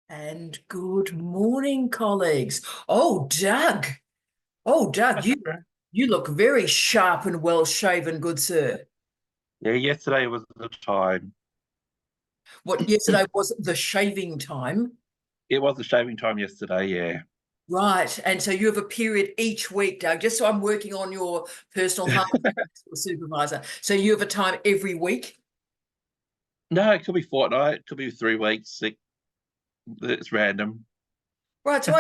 And good morning, colleagues. Oh, Doug. Oh, Doug, you look very sharp and well shaven, good sir. Yeah, yesterday was the time. What yesterday was the shaving time. It was the shaving time yesterday, yeah. Right. And so you have a period each week, Doug, just so I'm working on your personal hygiene supervisor. So you have a time every week. No, it could be fortnight, it could be 3 weeks. It's random. Right, so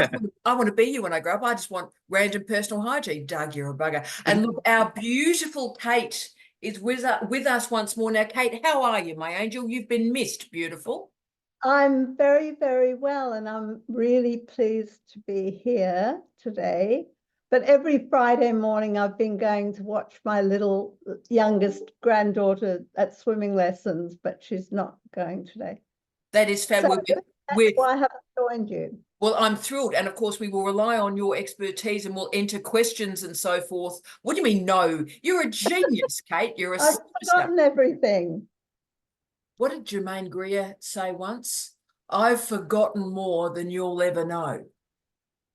I want to be you when I grow up. I just want random personal hygiene. Doug, you're a bugger. And look, our beautiful Kate is with us once more. Now, Kate, how are you, my angel? You've been missed, beautiful. I'm very, very well, and I'm really pleased to be here today. But every Friday morning, I've been going to watch my little youngest granddaughter at swimming lessons, but she's not going today. That is fair. So that's We're, why I haven't joined you. well, I'm thrilled. And of course, we will rely on your expertise and we'll enter questions and so forth. What do you mean, no? You're a genius, Kate. You're a I've superstar. forgotten everything. What did Jermaine Greer say once? I've forgotten more than you'll ever know.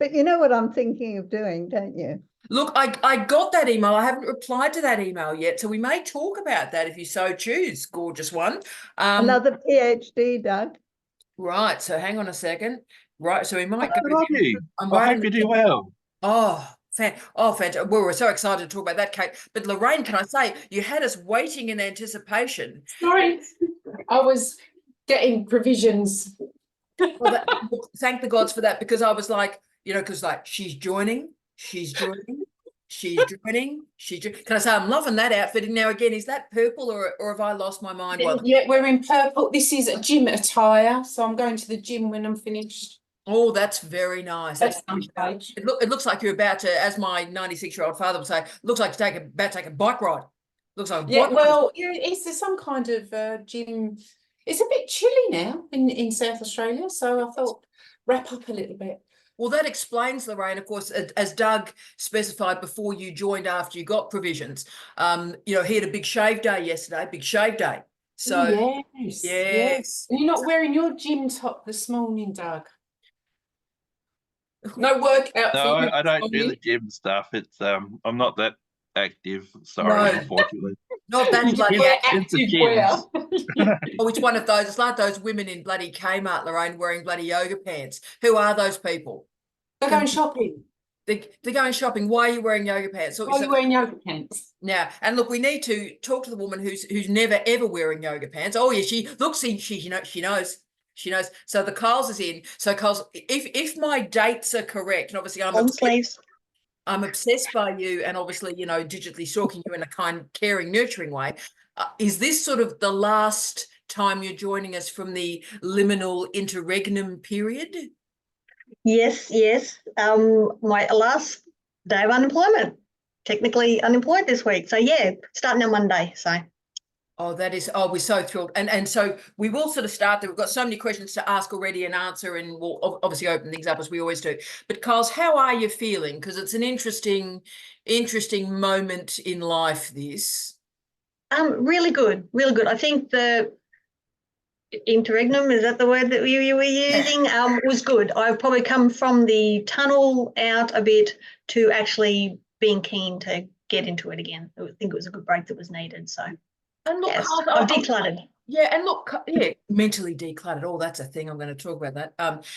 But you know what I'm thinking of doing, don't you? Look, I got that email. I haven't replied to that email yet, so we may talk about that if you so choose, gorgeous one. Another PhD, Doug. Right, so hang on a second. Right, so we might go. Lovely. I'm I writing hope you it do down. well. Fantastic. Well, we're so excited to talk about that, Kate. But Lorraine, can I say, you had us waiting in anticipation. Sorry, I was getting provisions. Well, thank the gods for that, because I was like, because like she's joining. Can I say I'm loving that outfit? And now again, is that purple or have I lost my mind? Yeah, we're in purple. This is a gym attire, so I'm going to the gym when I'm finished. Oh, that's very nice. That's It looks like you're about to, as my 96-year-old father would say, looks like about to take a bike ride. Looks like a yeah. bike Well, is there some kind of gym? It's a bit chilly now in South Australia, so I thought wrap up a little bit. Well, that explains, Lorraine, of course, as Doug specified before you joined after you got provisions. He had a big shave day yesterday, big shave day. So, yes. You're not wearing your gym top this morning, Doug. No workout No, for you. I don't do the gym stuff. I'm not that active. Sorry, No. unfortunately. Not that bloody It's the gyms. Oh, it's one of those. It's like those women in bloody Kmart, Lorraine, wearing bloody yoga pants. Who are those people? They're going shopping. They're going shopping. Why are you wearing yoga pants? Why are you wearing yoga pants? Now, and look, we need to talk to the woman who's never ever wearing yoga pants. Oh yeah, she knows. She knows. So the Kyle's is in. So Kyle's, if my dates are correct, and obviously I'm obsessed by you, and obviously digitally stalking you in a kind, caring, nurturing way. Is this sort of the last time you're joining us from the liminal interregnum period? Yes, yes. My last day of unemployment. Technically unemployed this week. So yeah, starting on Monday. So We're so thrilled. And so we will sort of start there. We've got so many questions to ask already and answer, and we'll obviously open things up as we always do. But Carls, how are you feeling? Because it's an interesting moment in life, this. really good, really good. I think the interregnum, is that the word that you were using? Was good. I've probably come from the tunnel out a bit to actually being keen to get into it again. I think it was a good break that was needed. So and look, yes, Carls, I've decluttered. Yeah, and look, mentally decluttered. Oh, that's a thing. I'm going to talk about that.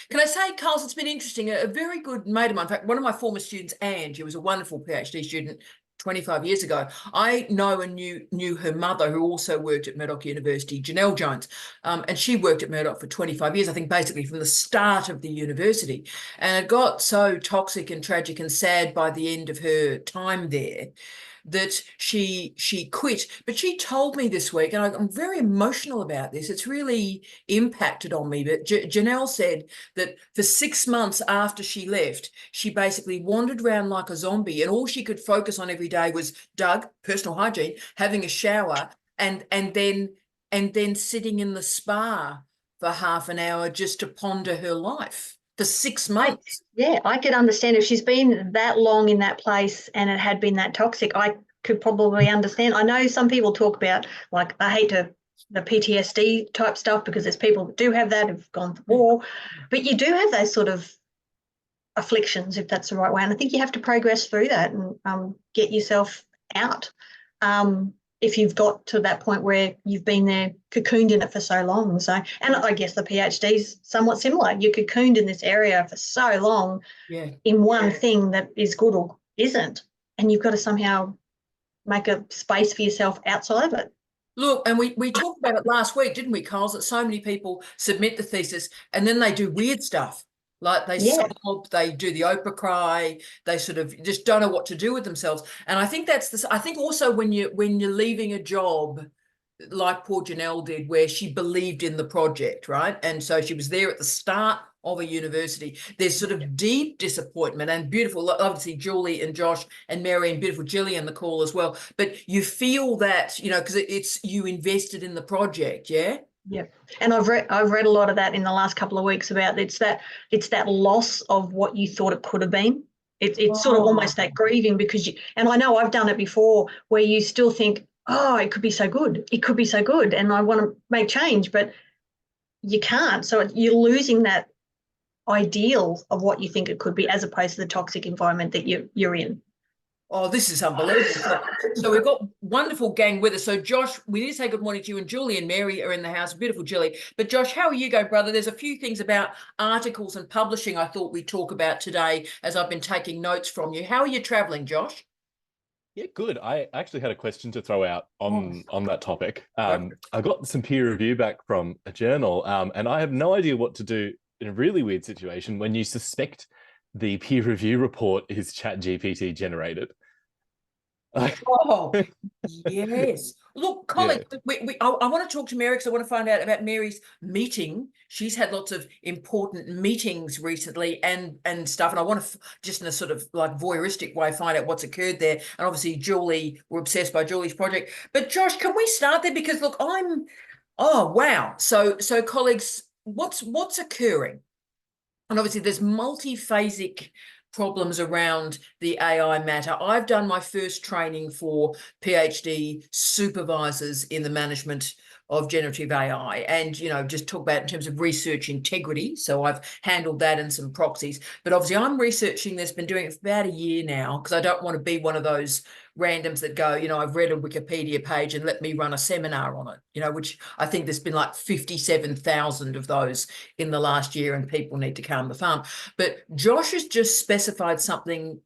Can I say, Carls, it's been interesting. A very good mate of mine, in fact, one of my former students, Ange, who was a wonderful PhD student 25 years ago. I know and knew her mother, who also worked at Murdoch University, Janelle Jones, and she worked at Murdoch for 25 years, I think basically from the start of the university. And it got so toxic and tragic and sad by the end of her time there that she quit. But she told me this week, and I'm very emotional about this, it's really impacted on me, but Janelle said that for 6 months after she left, she basically wandered around like a zombie, and all she could focus on every day was Doug, personal hygiene, having a shower, and then sitting in the spa for half an hour just to ponder her life for 6 months. Yeah, I could understand if she's been that long in that place and it had been that toxic. I could probably understand. I know some people talk about, like, I hate to the PTSD type stuff, because there's people that do have that, who've gone to war, but you do have those sort of afflictions, if that's the right way. And I think you have to progress through that and get yourself out. If you've got to that point where you've been there, cocooned in it for so long. So, and I guess the PhD is somewhat similar. You're cocooned in this area for so long in one thing that is good or isn't, and you've got to somehow make a space for yourself outside of it. Look, and we talked about it last week, didn't we, Carl? That so many people submit the thesis and then they do weird stuff. Like they sob, they do the Oprah cry, they sort of just don't know what to do with themselves. And I think that's this. I think also when you're leaving a job, like poor Janelle did, where she believed in the project, right? And so she was there at the start of a university. There's sort of deep disappointment and beautiful, obviously Julie and Josh and Mary and beautiful Jilly in the call as well. But you feel that, you know, because it's you invested in the project, yeah? Yeah, and I've read a lot of that in the last couple of weeks about it's that loss of what you thought it could have been. It's sort of almost that grieving, because and I know I've done it before, where you still think, oh, it could be so good, and I want to make change, but you can't. So you're losing that ideal of what you think it could be, as opposed to the toxic environment that you're in. Oh, this is unbelievable. So we've got wonderful gang with us. So Josh, we need to say good morning to you, and Julie and Mary are in the house, beautiful Julie. But Josh, how are you going, brother? There's a few things about articles and publishing I thought we'd talk about today as I've been taking notes from you. How are you traveling, Josh? Yeah, good. I actually had a question to throw out on that topic. I got some peer review back from a journal, and I have no idea what to do in a really weird situation when you suspect the peer review report is ChatGPT generated. Oh, yes. Look, Colin, I want to talk to Mary because I want to find out about Mary's meeting. She's had lots of important meetings recently and stuff, and I want to just in a sort of like voyeuristic way find out what's occurred there. And obviously, Julie, we're obsessed by Julie's project. But Josh, can we start there? Because look, oh wow. So colleagues, what's occurring? And obviously, there's multiphasic problems around the AI matter. I've done my first training for PhD supervisors in the management of generative AI, and just talk about in terms of research integrity. So I've handled that and some proxies, but obviously I'm researching this, been doing it for about a year now, because I don't want to be one of those randoms that go, I've read a Wikipedia page and let me run a seminar on it, which I think there's been like 57,000 of those in the last year, and people need to calm the farm. But Josh has just specified something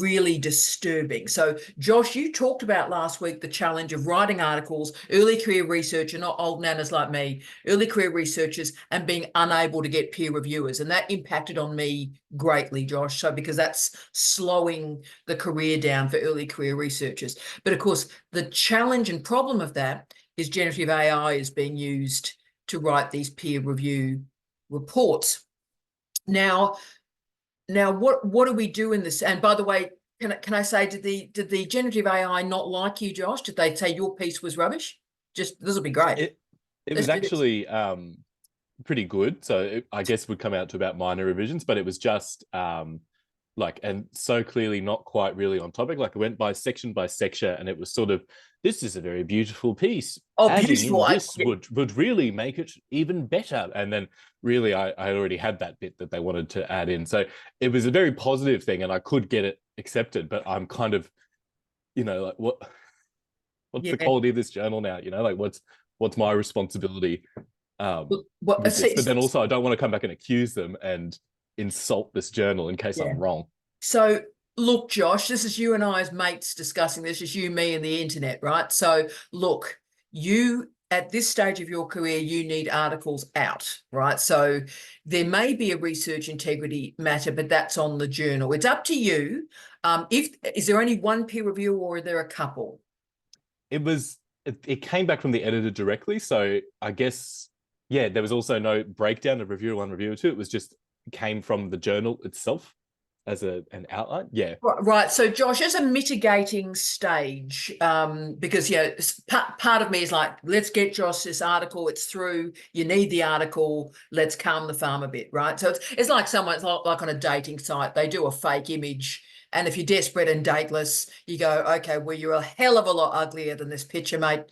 really disturbing. So Josh, you talked about last week the challenge of writing articles, early career researcher, not old nanas like me, early career researchers, and being unable to get peer reviewers. And that impacted on me greatly, Josh. So because that's slowing the career down for early career researchers. But of course, the challenge and problem of that is generative AI is being used to write these peer review reports. Now, what do we do in this? And by the way, can I say, did the generative AI not like you, Josh? Did they say your piece was rubbish? Just this will be great. It was actually pretty good. So I guess would come out to about minor revisions, but it was just and so clearly not quite really on topic. Like it went by section, and it was sort of, this is a very beautiful piece. Oh, adding beautiful. in this would really make it even better. And then really I already had that bit that they wanted to add in. So it was a very positive thing, and I could get it accepted, but I'm kind of, like what's the quality of this journal now? Like what's my responsibility? But then also I don't want to come back and accuse them and insult this journal in case I'm wrong. So look, Josh, this is you and I as mates discussing this. It's you, me, and the internet, right? So look, you at this stage of your career, you need articles out, right? So there may be a research integrity matter, but that's on the journal. It's up to you. Is there only one peer review, or are there a couple? It came back from the editor directly. So I guess, there was also no breakdown of reviewer 1, reviewer 2. It was just came from the journal itself as an outline. Yeah. Right. So Josh, as a mitigating stage, because part of me is like, let's get Josh this article. It's through. You need the article. Let's calm the farm a bit, right? So it's like someone's like on a dating site. They do a fake image And if you're desperate and dateless, you go, okay, well, you're a hell of a lot uglier than this picture, mate.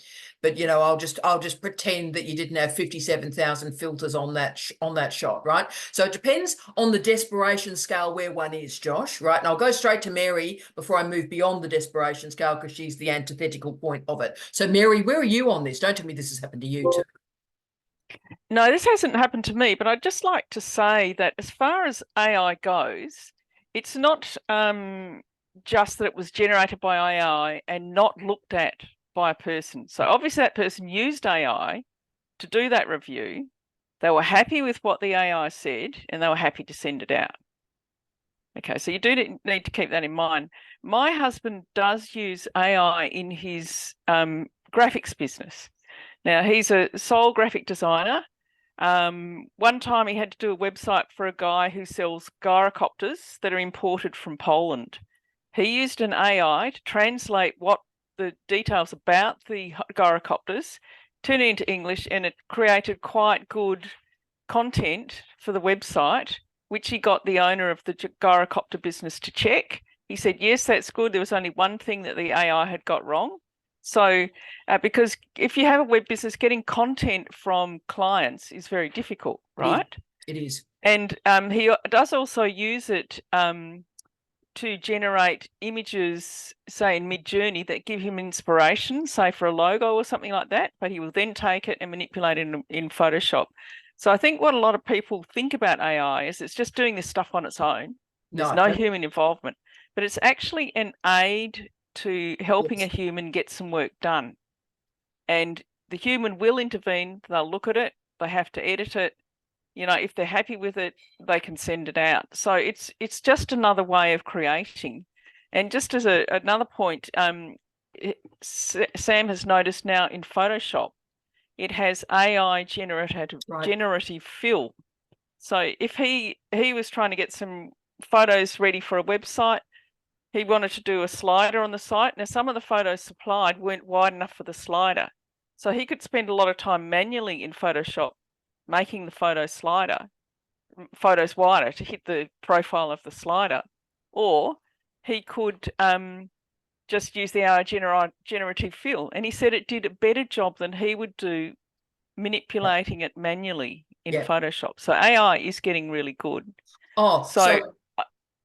But you know, I'll just pretend that you didn't have 57,000 filters on that shot, right? So it depends on the desperation scale where one is, Josh, right? And I'll go straight to Mary before I move beyond the desperation scale, because she's the antithetical point of it. So Mary, where are you on this? Don't tell me this has happened to you too. No, this hasn't happened to me, but I'd just like to say that as far as AI goes, it's not just that it was generated by AI and not looked at by a person. So obviously that person used AI to do that review. They were happy with what the AI said and they were happy to send it out. Okay, so you do need to keep that in mind. My husband does use AI in his graphics business. Now, he's a sole graphic designer. One time he had to do a website for a guy who sells gyrocopters that are imported from Poland. He used an AI to translate what the details about the gyrocopters, turn it into English, and it created quite good content for the website, which he got the owner of the gyrocopter business to check. He said, yes, that's good. There was only one thing that the AI had got wrong. So, because if you have a web business, getting content from clients is very difficult, right? It is. And he does also use it to generate images, say in Mid-Journey, that give him inspiration, say for a logo or something like that, but he will then take it and manipulate it in Photoshop. So I think what a lot of people think about AI is it's just doing this stuff on its own. There's no human involvement, but it's actually an aid to helping a human get some work done. And the human will intervene, they'll look at it, they have to edit it. You know, if they're happy with it, they can send it out. So it's just another way of creating. And just as another point, Sam has noticed now in Photoshop, it has AI generative fill. So if he was trying to get some photos ready for a website, he wanted to do a slider on the site. Now, some of the photos supplied weren't wide enough for the slider. So he could spend a lot of time manually in Photoshop making the photos wider to hit the profile of the slider. Or he could just use the AI generative fill. And he said it did a better job than he would do manipulating it manually in Photoshop. So AI is getting really good. So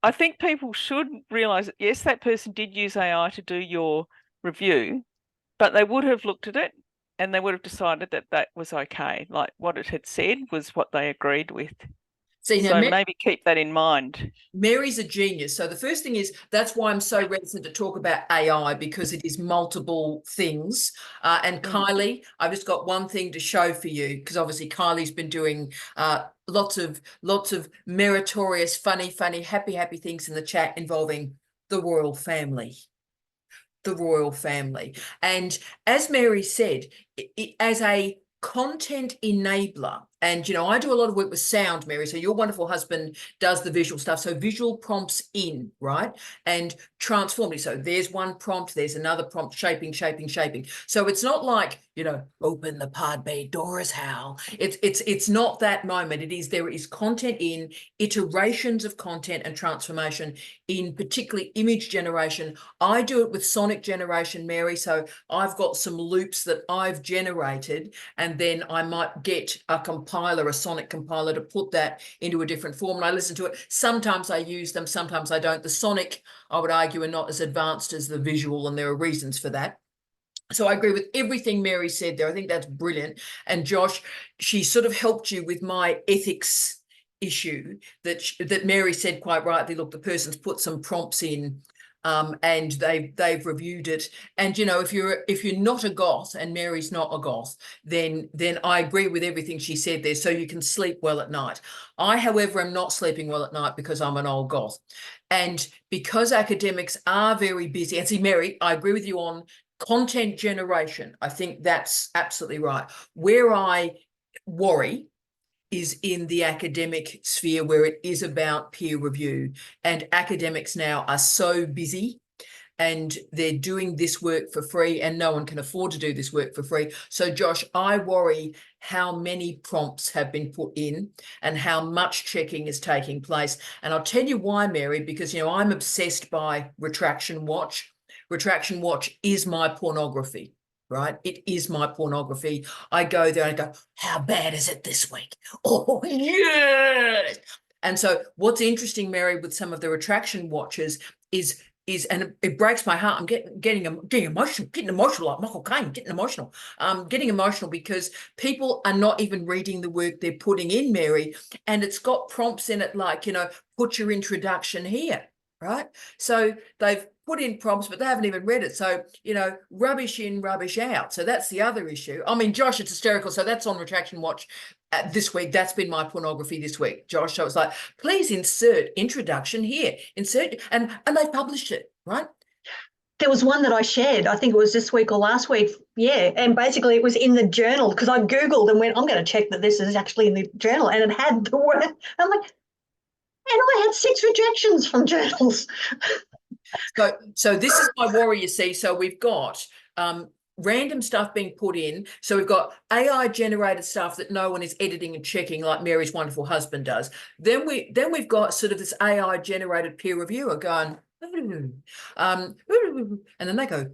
I think people should realise that, yes, that person did use AI to do your review, but they would have looked at it and they would have decided that that was okay. Like what it had said was what they agreed with. So maybe keep that in mind. Mary's a genius. So the first thing is, that's why I'm so reticent to talk about AI, because it is multiple things. And Kylie, I've just got one thing to show for you, because obviously Kylie's been doing lots of meritorious, funny, happy things in the chat involving the royal family. The royal family. And as Mary said, as a content enabler, and you know, I do a lot of work with sound, Mary, so your wonderful husband does the visual stuff, so visual prompts in, right, and transformative. So there's one prompt, there's another prompt, shaping. So it's not like, you know, open the pod bay doors, Hal. It's not that moment. There is content in, iterations of content and transformation in, particularly image generation. I do it with sonic generation, Mary. So I've got some loops that I've generated, and then I might get a sonic compiler to put that into a different form, and I listen to it. Sometimes I use them, sometimes I don't. The sonic, I would argue, are not as advanced as the visual, and there are reasons for that. So I agree with everything Mary said there. I think that's brilliant. And Josh, she sort of helped you with my ethics issue that Mary said quite rightly. Look, the person's put some prompts in, and they've reviewed it. And you know, if you're not a goth, and Mary's not a goth, then I agree with everything she said there. So you can sleep well at night. I, however, am not sleeping well at night because I'm an old goth, and because academics are very busy. And see, Mary, I agree with you on content generation. I think that's absolutely right. Where I worry is in the academic sphere, where it is about peer review, and academics now are so busy and they're doing this work for free, and no one can afford to do this work for free. So Josh, I worry how many prompts have been put in and how much checking is taking place. And I'll tell you why, Mary, because, you know, I'm obsessed by Retraction Watch. Retraction Watch is my pornography, right? It is my pornography. I go there and I go, how bad is it this week? Oh, yes. And so what's interesting, Mary, with some of the Retraction Watches is, and it breaks my heart. I'm getting emotional, like Michael Caine, getting emotional because people are not even reading the work they're putting in, Mary, and it's got prompts in it like, you know, put your introduction here, right? So they've put in prompts, but they haven't even read it. So, you know, rubbish in, rubbish out. So that's the other issue. I mean, Josh, it's hysterical. So that's on Retraction Watch this week. That's been my pornography this week, Josh. So it's like, please insert introduction here, insert, and they published it, right? There was one that I shared, I think it was this week or last week. Yeah. And basically it was in the journal because I Googled and went, I'm going to check that this is actually in the journal. And it had the word. I'm like, and I had 6 rejections from journals. So this is my worry, you see. So we've got random stuff being put in. So we've got AI generated stuff that no one is editing and checking like Mary's wonderful husband does. Then we've got sort of this AI generated peer reviewer going, and then they go,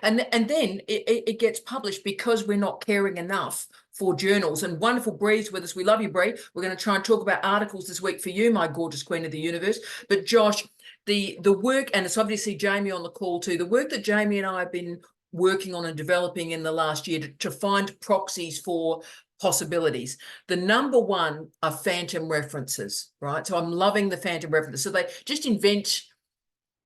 and then it gets published because we're not caring enough for journals. And wonderful Bree's with us. We love you, Bree. We're going to try and talk about articles this week for you, my gorgeous queen of the universe. But Josh, the work, and it's obviously Jamie on the call too, the work that Jamie and I have been working on and developing in the last year to find proxies for possibilities. The number one are phantom references, right? So I'm loving the phantom references. So they just invent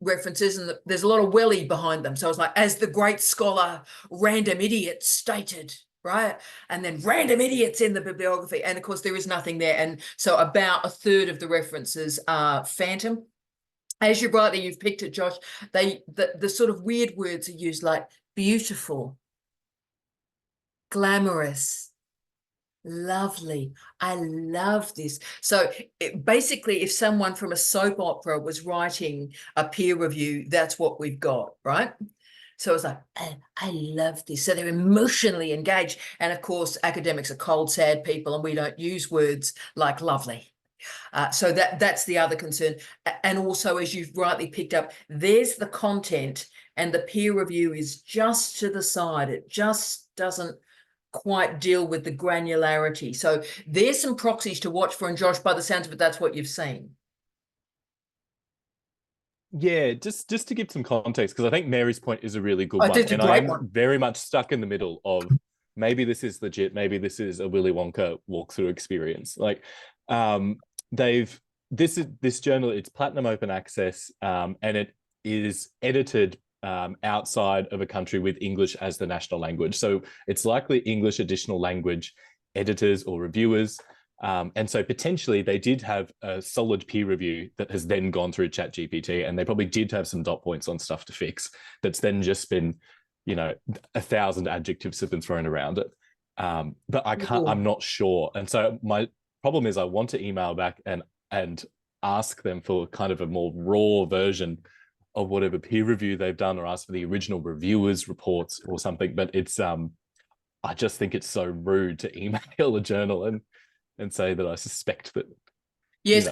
references and there's a lot of welly behind them. So it's like, as the great scholar Random Idiot stated, right? And then random idiots in the bibliography. And of course there is nothing there. And so about a third of the references are phantom. As you've picked it, Josh, the sort of weird words are used like beautiful, glamorous, lovely. I love this. So basically, if someone from a soap opera was writing a peer review, that's what we've got, right? So it's like, I love this. So they're emotionally engaged. And of course, academics are cold, sad people, and we don't use words like lovely. So that's the other concern. And also, as you've rightly picked up, there's the content and the peer review is just to the side. It just doesn't quite deal with the granularity. So there's some proxies to watch for. And Josh, by the sounds of it, that's what you've seen. Yeah, just to give some context, because I think Mary's point is a really good one. That's a And great I'm one. very much stuck in the middle of maybe this is legit, maybe this is a Willy Wonka walkthrough experience. Like this journal, it's platinum open access, and it is edited outside of a country with English as the national language. So it's likely English additional language editors or reviewers. And so potentially they did have a solid peer review that has then gone through ChatGPT, and they probably did have some dot points on stuff to fix that's then just been, 1,000 adjectives have been thrown around it. But I'm not sure. And so my problem is I want to email back and ask them for kind of a more raw version of whatever peer review they've done, or ask for the original reviewers' reports or something. But it's I just think it's so rude to email a journal and say that I suspect that. Yes,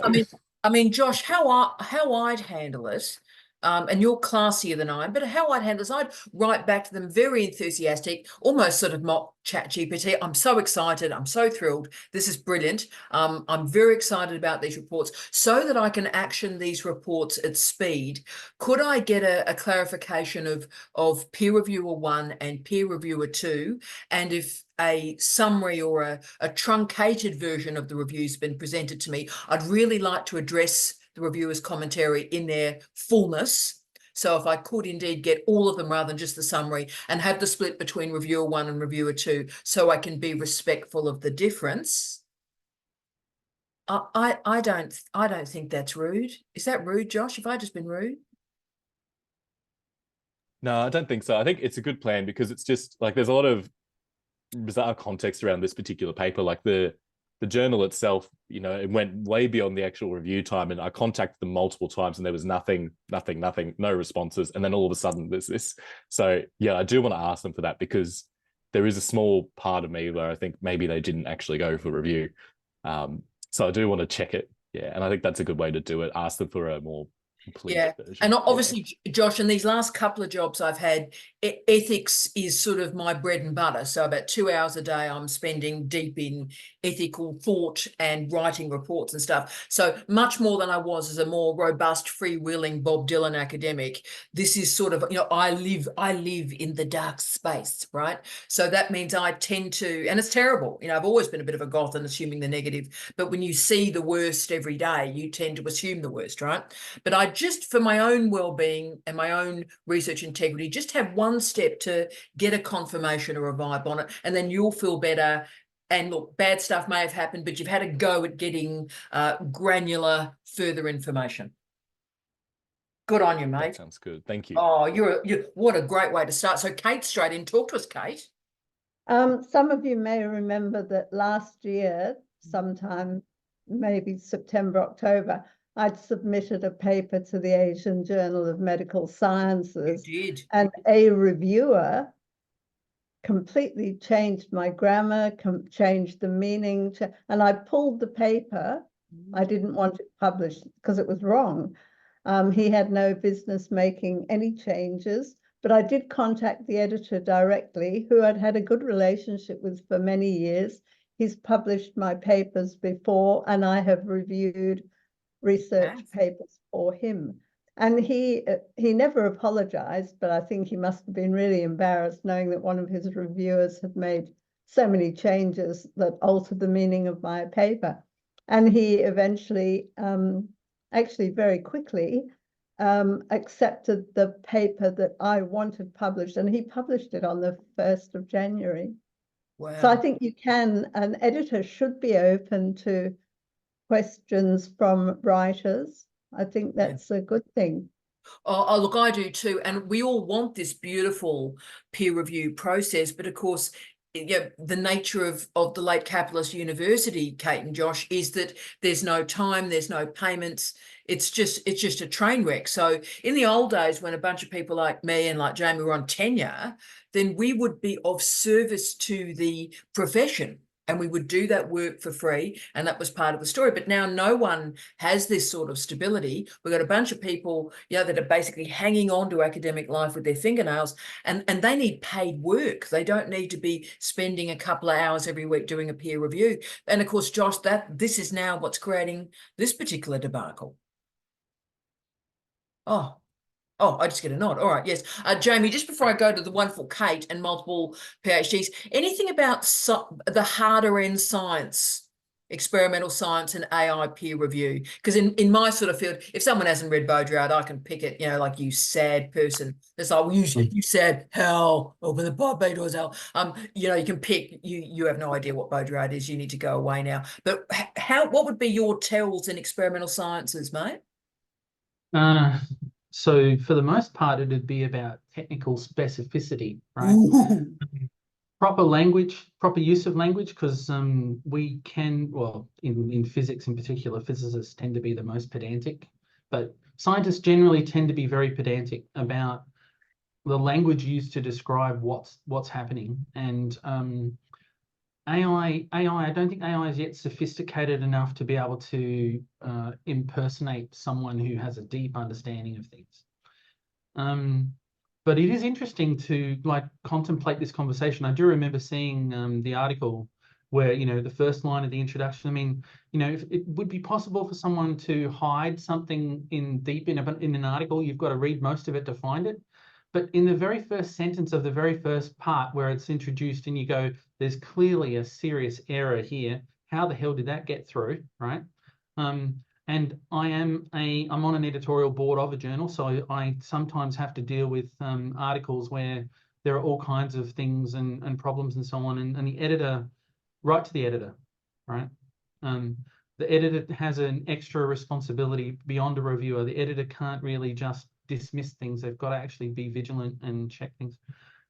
I mean, Josh, how I'd handle it, and you're classier than I am, but how I'd handle it is I'd write back to them very enthusiastic, almost sort of mock ChatGPT. I'm so excited. I'm so thrilled. This is brilliant. I'm very excited about these reports so that I can action these reports at speed. Could I get a clarification of peer reviewer 1 and peer reviewer 2? And if a summary or a truncated version of the review's been presented to me, I'd really like to address the reviewer's commentary in their fullness. So if I could indeed get all of them rather than just the summary, and have the split between reviewer 1 and reviewer 2, so I can be respectful of the difference. I don't think that's rude. Is that rude, Josh? Have I just been rude? No, I don't think so. I think it's a good plan because it's just like there's a lot of bizarre context around this particular paper. Like the the journal itself, you know, it went way beyond the actual review time, and I contacted them multiple times and there was nothing, no responses. And then all of a sudden there's this. So yeah, I do want to ask them for that, because there is a small part of me where I think maybe they didn't actually go for review. So I do want to check it. Yeah. And I think that's a good way to do it. Ask them for a more complete version. And obviously, Josh, in these last couple of jobs I've had, ethics is sort of my bread and butter. So about 2 hours a day I'm spending deep in ethical thought and writing reports and stuff. So much more than I was as a more robust, freewheeling Bob Dylan academic. This is sort of, you know, I live in the dark space, right? So that means I tend to, and it's terrible, you know, I've always been a bit of a goth and assuming the negative, but when you see the worst every day, you tend to assume the worst, right? But I just, for my own well-being and my own research integrity, just have one step to get a confirmation or a vibe on it, and then you'll feel better. And look, bad stuff may have happened, but you've had a go at getting granular further information. Good on you, mate. That sounds good. Thank you. Oh, you're what a great way to start. So Kate, straight in, talk to us, Kate. Some of you may remember that last year, sometime maybe September, October, I'd submitted a paper to the Asian Journal of Medical Sciences. You did. And a reviewer completely changed my grammar, changed the meaning, and I pulled the paper. I didn't want it published because it was wrong. He had no business making any changes, but I did contact the editor directly, who I'd had a good relationship with for many years. He's published my papers before, and I have reviewed research papers for him. And he never apologized, but I think he must have been really embarrassed knowing that one of his reviewers had made so many changes that altered the meaning of my paper. And he eventually, actually very quickly, accepted the paper that I wanted published, and he published it on the 1st of January. Wow. So I think an editor should be open to questions from writers. I think that's a good thing. Oh, look, I do too. And we all want this beautiful peer review process. But of course, yeah, the nature of the late capitalist university, Kate and Josh, is that there's no time, there's no payments. It's just a train wreck. So in the old days, when a bunch of people like me and like Jamie were on tenure, then we would be of service to the profession. And we would do that work for free, and that was part of the story. But now no one has this sort of stability. We've got a bunch of people, you know, that are basically hanging on to academic life with their fingernails, and they need paid work. They don't need to be spending a couple of hours every week doing a peer review. And of course, Josh, this is now what's creating this particular debacle. Oh, I just get a nod. All right, yes. Jamie, just before I go to the wonderful Kate and multiple PhDs, anything about the harder end science, experimental science and AI peer review? Because in my sort of field, if someone hasn't read Baudrillard, I can pick it, you know, like, you sad person. It's like, well, you said hell, open the Bay doors, hell. You know, you can pick, you have no idea what Baudrillard is. You need to go away now. But what would be your tells in experimental sciences, mate? So for the most part, it'd be about technical specificity, right? Proper language, proper use of language, because we can, well, in physics in particular, physicists tend to be the most pedantic, but scientists generally tend to be very pedantic about the language used to describe what's happening. And AI, I don't think AI is yet sophisticated enough to be able to impersonate someone who has a deep understanding of things. But it is interesting to contemplate this conversation. I do remember seeing the article where, you know, the first line of the introduction, I mean, you know, if it would be possible for someone to hide something deep in an article, you've got to read most of it to find it. But in the very first sentence of the very first part where it's introduced and you go, there's clearly a serious error here. How the hell did that get through, right? And I'm on an editorial board of a journal, so I sometimes have to deal with articles where there are all kinds of things and problems and so on. And the editor, write to the editor, right? The editor has an extra responsibility beyond a reviewer. The editor can't really just dismiss things. They've got to actually be vigilant and check things.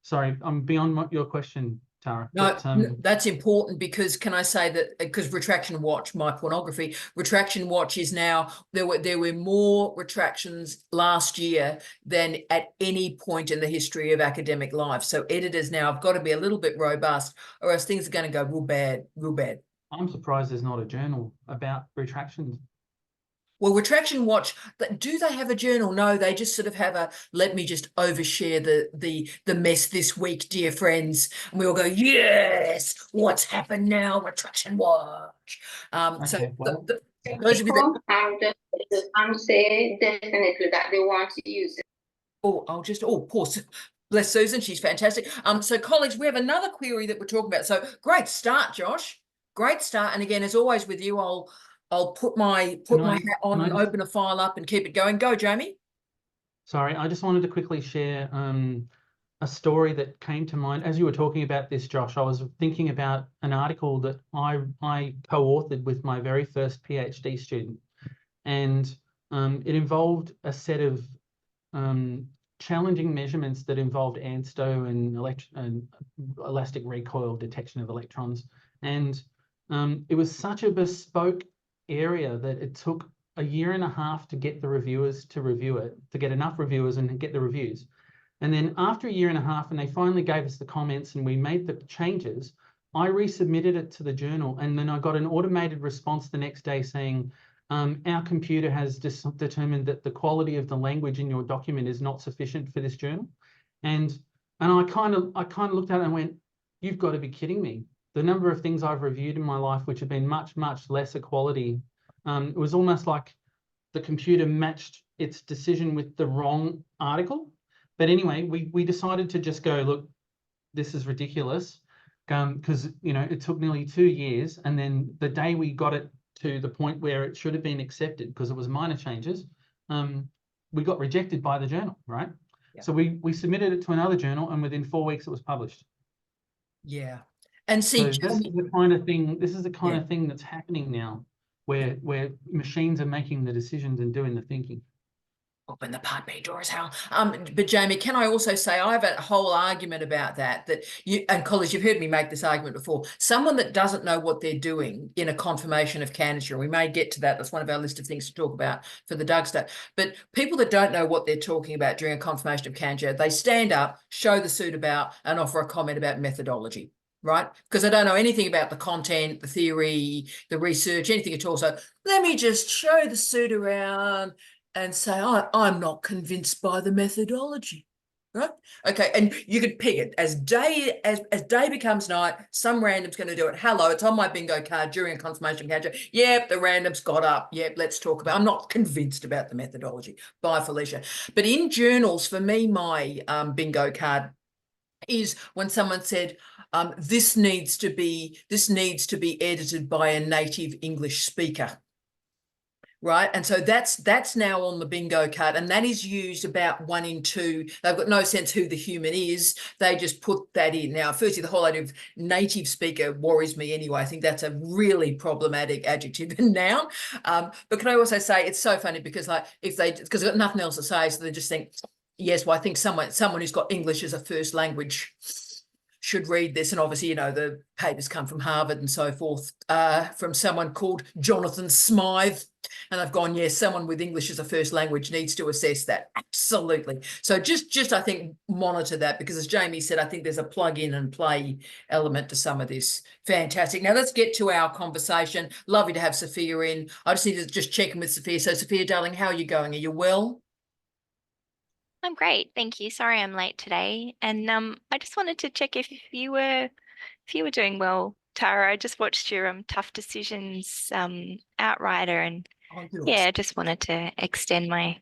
Sorry, I'm beyond your question, Tara. No, But, that's important because can I say that because Retraction Watch, my pornography, Retraction Watch is now there were more retractions last year than at any point in the history of academic life. So editors now have got to be a little bit robust, or else things are going to go real bad, real bad. I'm surprised there's not a journal about retractions. Well, Retraction Watch, do they have a journal? No, they just sort of have a, let me just overshare the mess this week, dear friends. And we all go, yes, what's happened now, Retraction Watch. So Okay, well, those of you that, I'm saying definitely that they want to use it. poor, bless Susan, she's fantastic. So colleagues, we have another query that we're talking about. So great start, Josh. Great start. And again, as always with you, I'll put my hat on and open a file up and keep it going. Go, Jamie. sorry, I just wanted to quickly share a story that came to mind as you were talking about this, Josh. I was thinking about an article that I co-authored with my very first PhD student, and it involved a set of challenging measurements that involved ANSTO and elastic recoil detection of electrons, and it was such a bespoke area that it took a year and a half to get the reviewers to review it, to get enough reviewers and get the reviews. And then after a year and a half, and they finally gave us the comments and we made the changes, I resubmitted it to the journal. And then I got an automated response the next day saying, our computer has determined that the quality of the language in your document is not sufficient for this journal. And I kind of looked at it and went, you've got to be kidding me. The number of things I've reviewed in my life, which have been much, much lesser quality, it was almost like the computer matched its decision with the wrong article. But anyway, we decided to just go, look, this is ridiculous, because it took nearly 2 years, and then the day we got it to the point where it should have been accepted because it was minor changes, we got rejected by the journal, right? Yeah. So we submitted it to another journal, and within 4 weeks it was published. Yeah, and see, so this is the kind of thing. This is the kind of thing that's happening now, where machines are making the decisions and doing the thinking. Open the part B doors, Hal. But Jamie, can I also say I have a whole argument about that you and colleagues, you've heard me make this argument before. Someone that doesn't know what they're doing in a confirmation of candidature, we may get to that. That's one of our list of things to talk about for the Doug stuff. But people that don't know what they're talking about during a confirmation of candidature, they stand up, show the suit about, and offer a comment about methodology. Right? Because I don't know anything about the content, the theory, the research, anything at all. So let me just show the suit around and say, I'm not convinced by the methodology, right? Okay, and you could pick it as day becomes night, some random's going to do it. Hello, it's on my bingo card during a confirmation card. Yep, the random's got up. Yep, let's talk about. I'm not convinced about the methodology. Bye, Felicia. But in journals, for me, my bingo card is when someone said, this needs to be edited by a native English speaker. Right. And so that's now on the bingo card, and that is used about 1 in 2. They've got no sense who the human is. They just put that in. Now, firstly, the whole idea of native speaker worries me anyway. I think that's a really problematic adjective and noun. But can I also say it's so funny because because they've got nothing else to say, so they just think, yes, well, I think someone who's got English as a first language should read this. And obviously, the papers come from Harvard and so forth, from someone called Jonathan Smythe. And I've gone, yes, someone with English as a first language needs to assess that. Absolutely. So just I think, monitor that, because as Jamie said, I think there's a plug in and play element to some of this. Fantastic. Now let's get to our conversation. Lovely to have Sophia in. I just need to just check in with Sophia. So Sophia, darling, how are you going? Are you well? I'm great, thank you. Sorry I'm late today. And I just wanted to check if you were doing well, Tara. I just watched your Tough Decisions Outrider, and I just wanted to extend my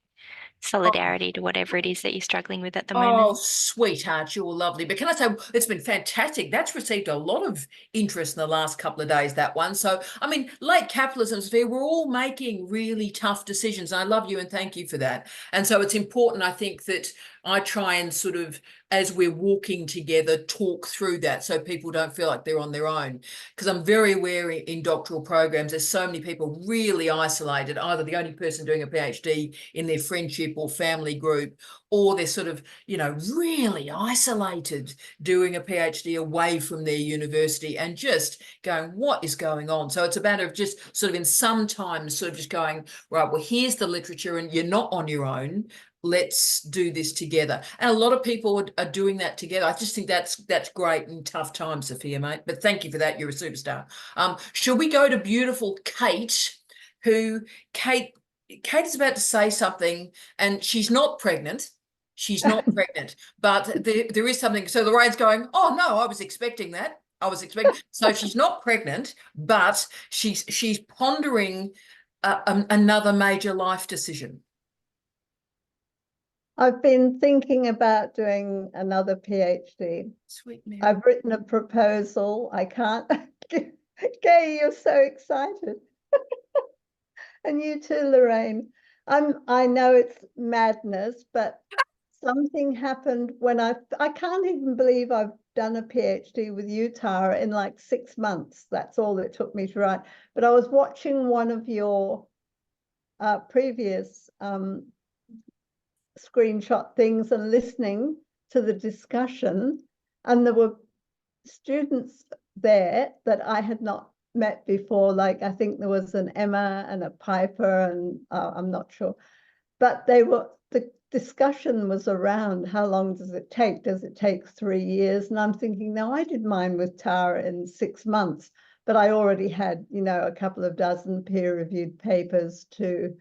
solidarity to whatever it is that you're struggling with at the moment. Oh, sweetheart, you're lovely. But can I say, it's been fantastic. That's received a lot of interest in the last couple of days, that one. So, I mean, late capitalism sphere, we're all making really tough decisions. I love you and thank you for that. And so it's important, I think, that I try and sort of, as we're walking together, talk through that so people don't feel like they're on their own. Because I'm very aware in doctoral programs, there's so many people really isolated, either the only person doing a PhD in their friendship or family group, or they're sort of, you know, really isolated doing a PhD away from their university and just going, what is going on? So it's a matter of just sort of in some times sort of just going, right, well, here's the literature and you're not on your own. Let's do this together. And a lot of people are doing that together. I just think that's great in tough times, Sophia, mate. But thank you for that. You're a superstar. Shall we go to beautiful Kate, Kate is about to say something, and she's not pregnant. She's not pregnant, but there is something. So Lorraine's going, oh no, I was expecting that. So she's not pregnant, but she's pondering another major life decision. I've been thinking about doing another PhD. Sweet Mary. I've written a proposal. I can't. Gay, you're so excited. And you too, Lorraine. I know it's madness, but something happened when I can't even believe I've done a PhD with you, Tara, in like 6 months. That's all it took me to write. But I was watching one of your previous screenshot things and listening to the discussion, and there were students there that I had not met before. Like, I think there was an Emma and a Piper, and I'm not sure, but the discussion was around how long does it take? Does it take 3 years? And I'm thinking, no, I did mine with Tara in 6 months, but I already had, you know, a couple of dozen peer-reviewed papers to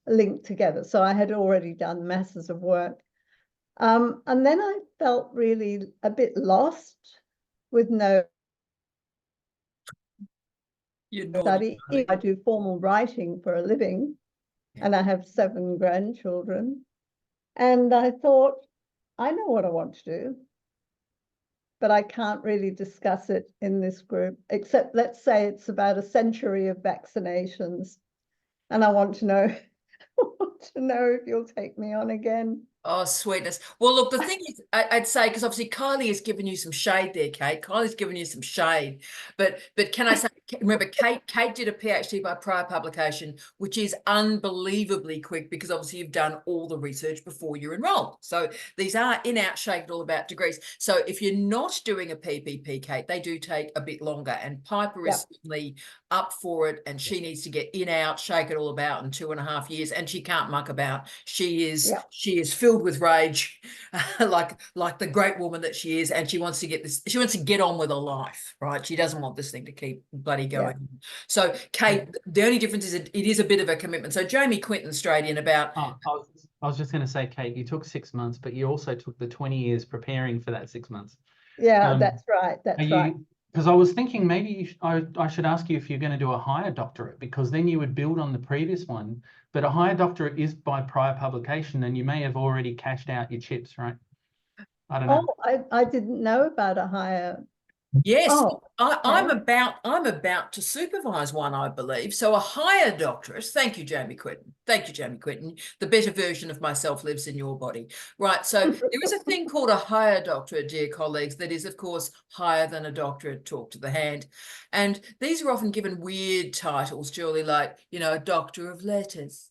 linked together. So I had already done masses of work. And then I felt really a bit lost with no study. I do formal writing for a living, and I have 7 grandchildren. And I thought, I know what I want to do, but I can't really discuss it in this group, except let's say it's about a century of vaccinations. And I want to know if you'll take me on again. Oh, sweetness. Well, look, the thing is, I'd say, because obviously Kylie has given you some shade there, Kate. Kylie's given you some shade. But can I say, remember, Kate did a PhD by prior publication, which is unbelievably quick because obviously you've done all the research before you're enrolled. So these are in, out, shake it all about degrees. So if you're not doing a PPP, Kate, they do take a bit longer. And Piper is certainly up for it, and she needs to get in, out, shake it all about in 2.5 years, and she can't muck about. She is filled with rage, like the great woman that she is, and she wants to get on with her life, right? She doesn't want this thing to keep bloody going. So Kate, the only difference is it is a bit of a commitment. So Jamie Quinton straight in about I was just going to say, Kate, you took 6 months, but you also took the 20 years preparing for that 6 months. Yeah, that's right. That's right. Because I was thinking maybe I should ask you if you're going to do a higher doctorate, because then you would build on the previous one. But a higher doctorate is by prior publication, and you may have already cashed out your chips, right? I don't know. Oh, I didn't know about a higher. Yes, Oh, I'm about to supervise one, I believe. So a higher doctorate. Thank you, Jamie Quinton. Thank you, Jamie Quinton. The better version of myself lives in your body. Right. So there is a thing called a higher doctorate, dear colleagues, that is, of course, higher than a doctorate, talk to the hand. And these are often given weird titles, Julie, like, you know, a doctor of letters,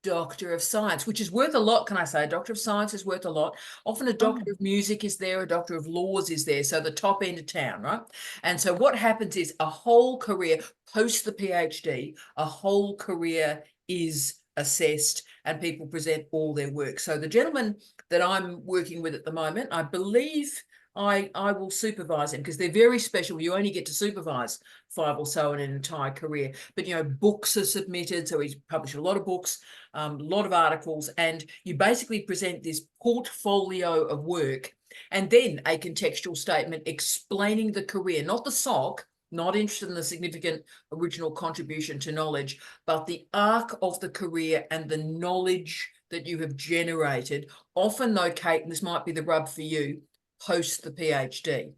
Doctor of Science, which is worth a lot, can I say? A Doctor of Science is worth a lot. Often a Doctor of Music is there, a Doctor of Laws is there, so the top end of town, right? And so what happens is a whole career, post the PhD, a whole career is assessed and people present all their work. So the gentleman that I'm working with at the moment, I believe I will supervise him, because they're very special. You only get to supervise 5 or so in an entire career. But, you know, books are submitted. So he's published a lot of books, a lot of articles, and you basically present this portfolio of work and then a contextual statement explaining the career, not the SOC, not interested in the significant original contribution to knowledge, but the arc of the career and the knowledge that you have generated. Often though, Kate, and this might be the rub for you, post the PhD.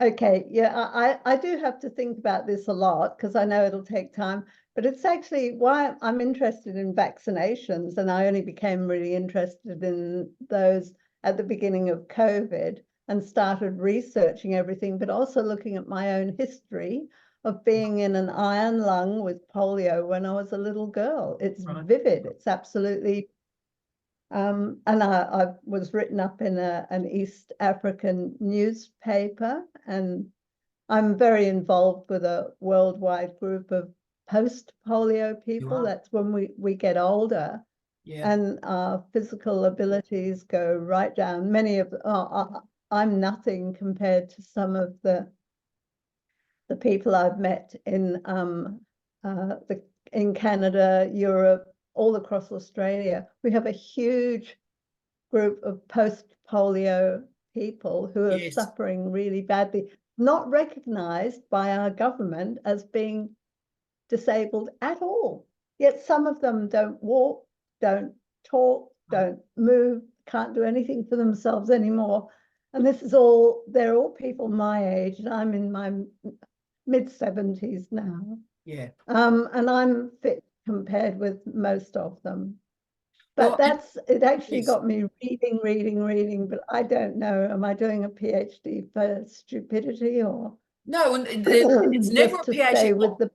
Okay, yeah, I do have to think about this a lot because I know it'll take time, but it's actually why I'm interested in vaccinations, and I only became really interested in those at the beginning of COVID and started researching everything, but also looking at my own history of being in an iron lung with polio when I was a little girl. It's Right. vivid. It's absolutely and I was written up in an East African newspaper, and I'm very involved with a worldwide group of post-polio people. are. That's when we get older, Yeah. and our physical abilities go right down. Many of I'm nothing compared to some of the people I've met in in Canada, Europe, all across Australia. We have a huge group of post-polio people who are Yes. suffering really badly, not recognized by our government as being disabled at all. Yet some of them don't walk, don't talk, don't move, can't do anything for themselves anymore. And this is all, they're all people my age, and I'm in my mid-70s now. Yeah. And I'm fit compared with most of them. But Well, it actually yes. got me reading, but I don't know. Am I doing a PhD for stupidity or No, and it's never a just to PhD. stay with the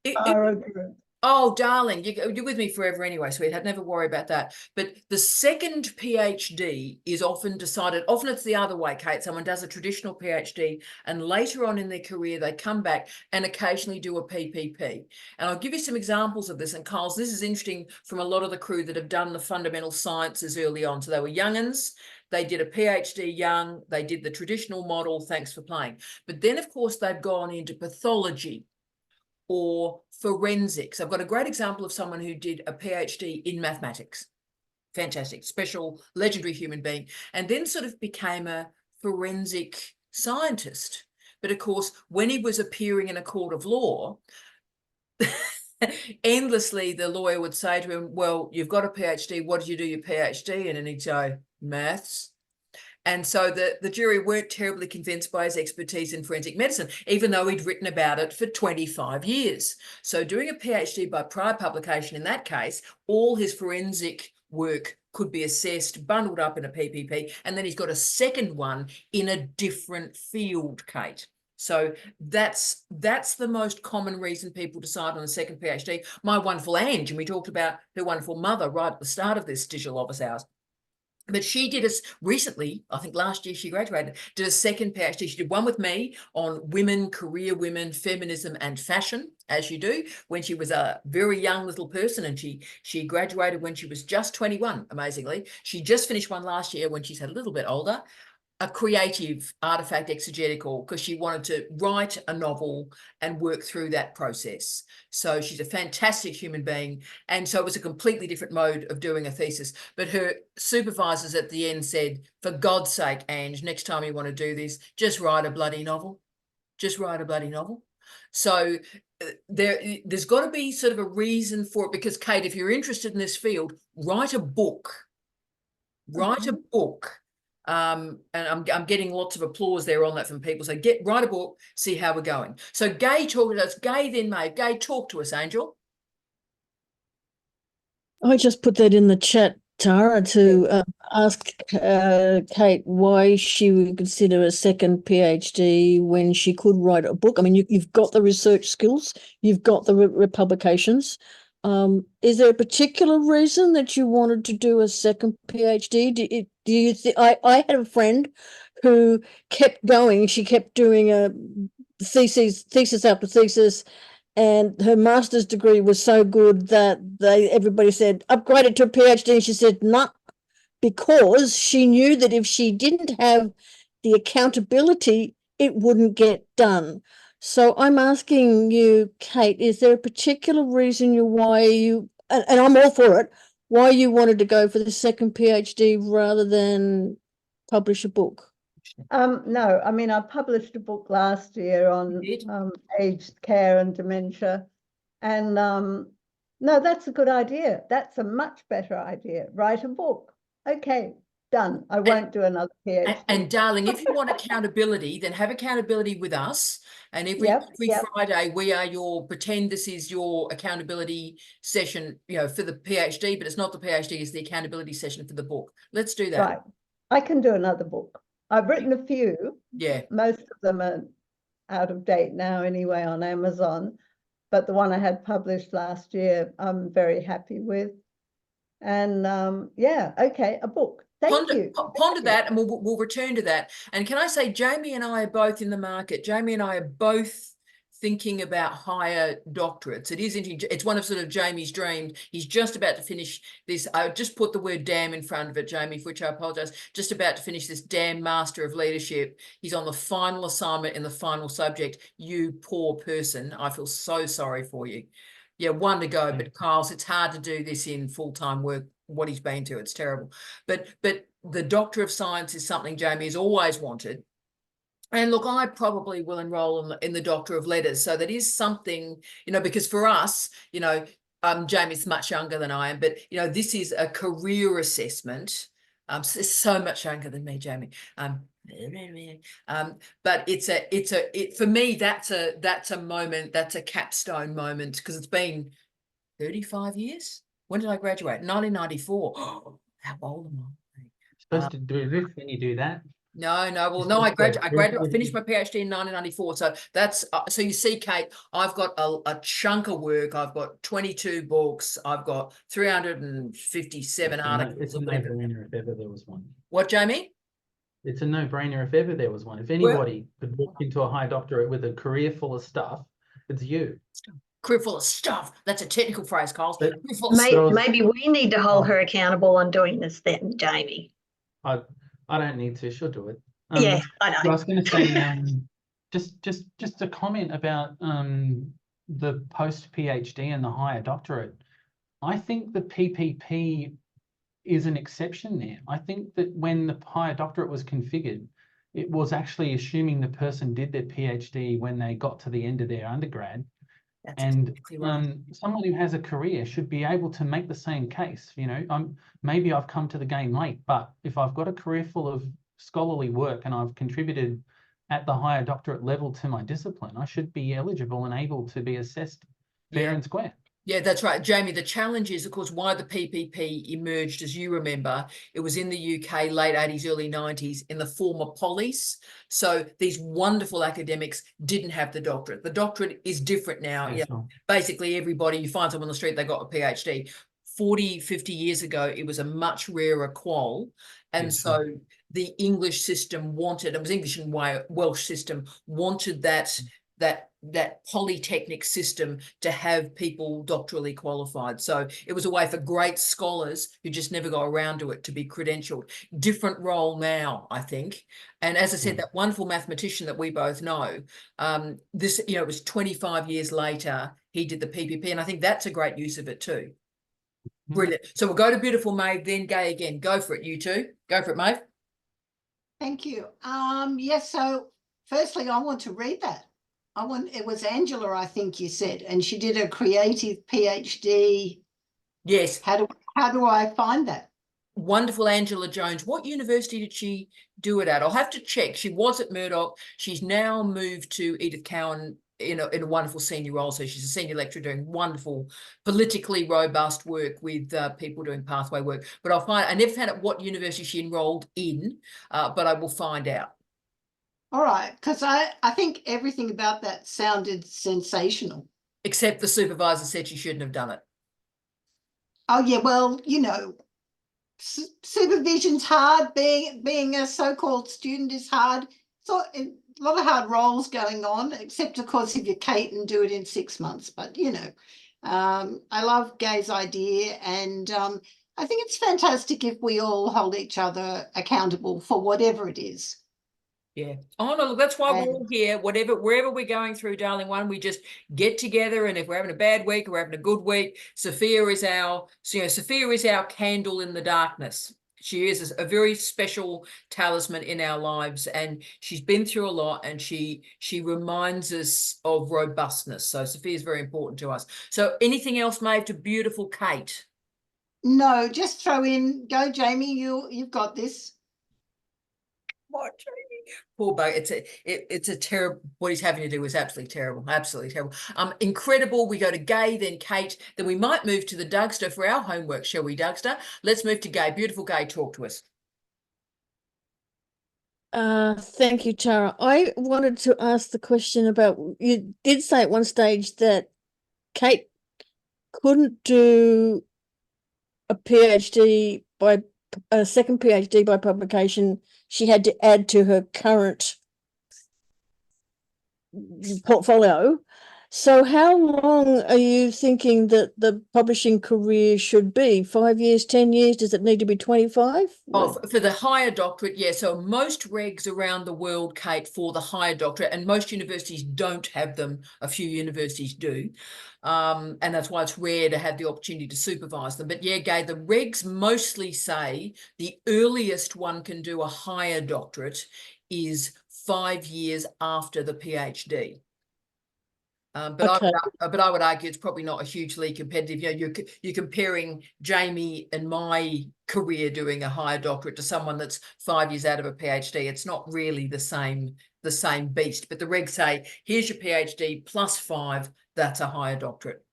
It, Para group? Oh, darling, you're with me forever anyway, sweetheart. Never worry about that. But the second PhD is often decided, often it's the other way, Kate. Someone does a traditional PhD and later on in their career, they come back and occasionally do a PPP. And I'll give you some examples of this. And Carls, this is interesting from a lot of the crew that have done the fundamental sciences early on. So they were young'uns. They did a PhD young. They did the traditional model. Thanks for playing. But then, of course, they've gone into pathology or forensics. I've got a great example of someone who did a PhD in mathematics. Fantastic, special, legendary human being, and then sort of became a forensic scientist. But of course, when he was appearing in a court of law, endlessly the lawyer would say to him, well, you've got a PhD, what did you do your PhD in? And he'd say, maths. And so the jury weren't terribly convinced by his expertise in forensic medicine, even though he'd written about it for 25 years. So doing a PhD by prior publication in that case, all his forensic work could be assessed, bundled up in a PPP, and then he's got a second one in a different field, Kate. So that's the most common reason people decide on a second PhD. My wonderful Ange, and we talked about her wonderful mother right at the start of this digital office hours. But she did us recently, I think last year she graduated, did a second PhD. She did one with me on women, career women, feminism and fashion, as you do, when she was a very young little person, and she graduated when she was just 21, amazingly. She just finished one last year when she's a little bit older, a creative artifact exegetical, because she wanted to write a novel and work through that process. So she's a fantastic human being. And so it was a completely different mode of doing a thesis. But her supervisors at the end said, for God's sake, Ange, next time you want to do this, just write a bloody novel. Just write a bloody novel. So there's got to be sort of a reason for it, because Kate, if you're interested in this field, write a book. Write a book. And I'm getting lots of applause there on that from people. So write a book, see how we're going. So Gay talk to us. Gay then Maeve. Gay, talk to us, Angel. I just put that in the chat, Tara, to ask Kate why she would consider a second PhD when she could write a book. I mean, you've got the research skills, you've got the publications. Is there a particular reason that you wanted to do a second PhD? Do you think I had a friend who kept going. She kept doing a thesis after thesis, and her master's degree was so good that everybody said upgrade it to a PhD. And she said no, because she knew that if she didn't have the accountability, it wouldn't get done. So I'm asking you, Kate, is there a particular reason why you, and I'm all for it, why you wanted to go for the second PhD rather than publish a book? No, I mean, I published a book last year on aged care and dementia. And no, that's a good idea. That's a much better idea. Write a book. Okay, done. I won't do another PhD. And darling, if you want accountability, then have accountability with us. And every Yep. Friday, we are pretend this is your accountability session, for the PhD, but it's not the PhD, it's the accountability session for the book. Let's do that. Right. I can do another book. I've written a few. Yeah. Most of them are out of date now anyway on Amazon. But the one I had published last year, I'm very happy with. And yeah, okay, a book. Thank you. Ponder that, and we'll return to that. And can I say, Jamie and I are both in the market. Jamie and I are both thinking about higher doctorates. It's one of sort of Jamie's dreams. He's just about to finish this. I just put the word damn in front of it, Jamie, for which I apologize. Just about to finish this damn Master of Leadership. He's on the final assignment in the final subject. You poor person. I feel so sorry for you. Yeah, one to go, but Kyle's, it's hard to do this in full-time work, what he's been to. It's terrible. But the Doctor of Science is something Jamie has always wanted. And look, I probably will enroll in the Doctor of Letters. So that is something, because for us, Jamie's much younger than I am, but, this is a career assessment. So much younger than me, Jamie. But for me, that's a moment, that's a capstone moment, because it's been 35 years. When did I graduate? 1994. Oh, how old am I? Supposed to do this when you do that. No. I finished my PhD in 1994. So that's so you see, Kate, I've got a chunk of work. I've got 22 books. I've got 357 articles. It's a no-brainer if ever there was one. What, Jamie? It's a no-brainer if ever there was one. If anybody could walk into a high doctorate with a career full of stuff, it's you. Career full of stuff. That's a technical phrase, Carl. Maybe we need to hold her accountable on doing this then, Jamie. I don't need to. She'll do it. Yeah, I know. I was going to say, just a comment about the post PhD and the higher doctorate. I think the PPP is an exception there. I think that when the higher doctorate was configured, it was actually assuming the person did their PhD when they got to the end of their undergrad. That's and exactly right. Someone who has a career should be able to make the same case. Maybe I've come to the game late, but if I've got a career full of scholarly work and I've contributed at the higher doctorate level to my discipline, I should be eligible and able to be assessed fair and square. Yeah, that's right, Jamie. The challenge is, of course, why the PPP emerged, as you remember. It was in the UK, late 80s, early 90s, in the form of polys. So these wonderful academics didn't have the doctorate. The doctorate is different now. Yeah, sure. Basically, everybody, you find someone on the street, they got a PhD. 40, 50 years ago, it was a much rarer qual. And so the English system wanted, it was English and Welsh system, wanted that polytechnic system to have people doctorally qualified. So it was a way for great scholars who just never got around to it to be credentialed. Different role now, I think. And as I said, that wonderful mathematician that we both know, it was 25 years later, he did the PPP, and I think that's a great use of it too. Brilliant. So we'll go to beautiful Maeve, then Gay again. Go for it, you two. Go for it, Maeve. Thank you. Yes, so firstly, I want to read that. It was Angela, I think you said, and she did a creative PhD. Yes. How do I find that? Wonderful Angela Jones. What university did she do it at? I'll have to check. She was at Murdoch. She's now moved to Edith Cowan in a wonderful senior role. So she's a senior lecturer doing wonderful, politically robust work with people doing pathway work. But I never found out what university she enrolled in, but I will find out. All right, because I think everything about that sounded sensational. Except the supervisor said she shouldn't have done it. Oh, yeah, well, supervision's hard. Being a so-called student is hard. So a lot of hard roles going on, except, of course, if you're Kate and do it in 6 months. But, I love Gay's idea, and I think it's fantastic if we all hold each other accountable for whatever it is. Yeah. Oh, no, look, that's why we're all here. Wherever we're going through, darling one, we just get together. And if we're having a bad week or we're having a good week, Sophia is our candle in the darkness. She is a very special talisman in our lives, and she's been through a lot, and she reminds us of robustness. So Sophia is very important to us. So anything else, Maeve, to beautiful Kate? No, just throw in, go Jamie, you've got this. What, Jamie? Poor bug. It's a terrible, what he's having to do is absolutely terrible. Absolutely terrible. Incredible. We go to Gay, then Kate, then we might move to the Dougster for our homework, shall we, Dougster? Let's move to Gay. Beautiful Gay, talk to us. Thank you, Tara. I wanted to ask the question about, you did say at one stage that Kate couldn't do a PhD by a second PhD by publication. She had to add to her current portfolio. So how long are you thinking that the publishing career should be? 5 years, 10 years? Does it need to be 25? Oh, for the higher doctorate, yeah. So most regs around the world, Kate, for the higher doctorate, and most universities don't have them. A few universities do. And that's why it's rare to have the opportunity to supervise them. But yeah, Gay, the regs mostly say the earliest one can do a higher doctorate is 5 years after the PhD. But Okay. I would argue it's probably not a hugely competitive. You know, you're comparing Jamie and my career doing a higher doctorate to someone that's 5 years out of a PhD. It's not really the same beast. But the regs say, here's your PhD plus 5. That's a higher doctorate.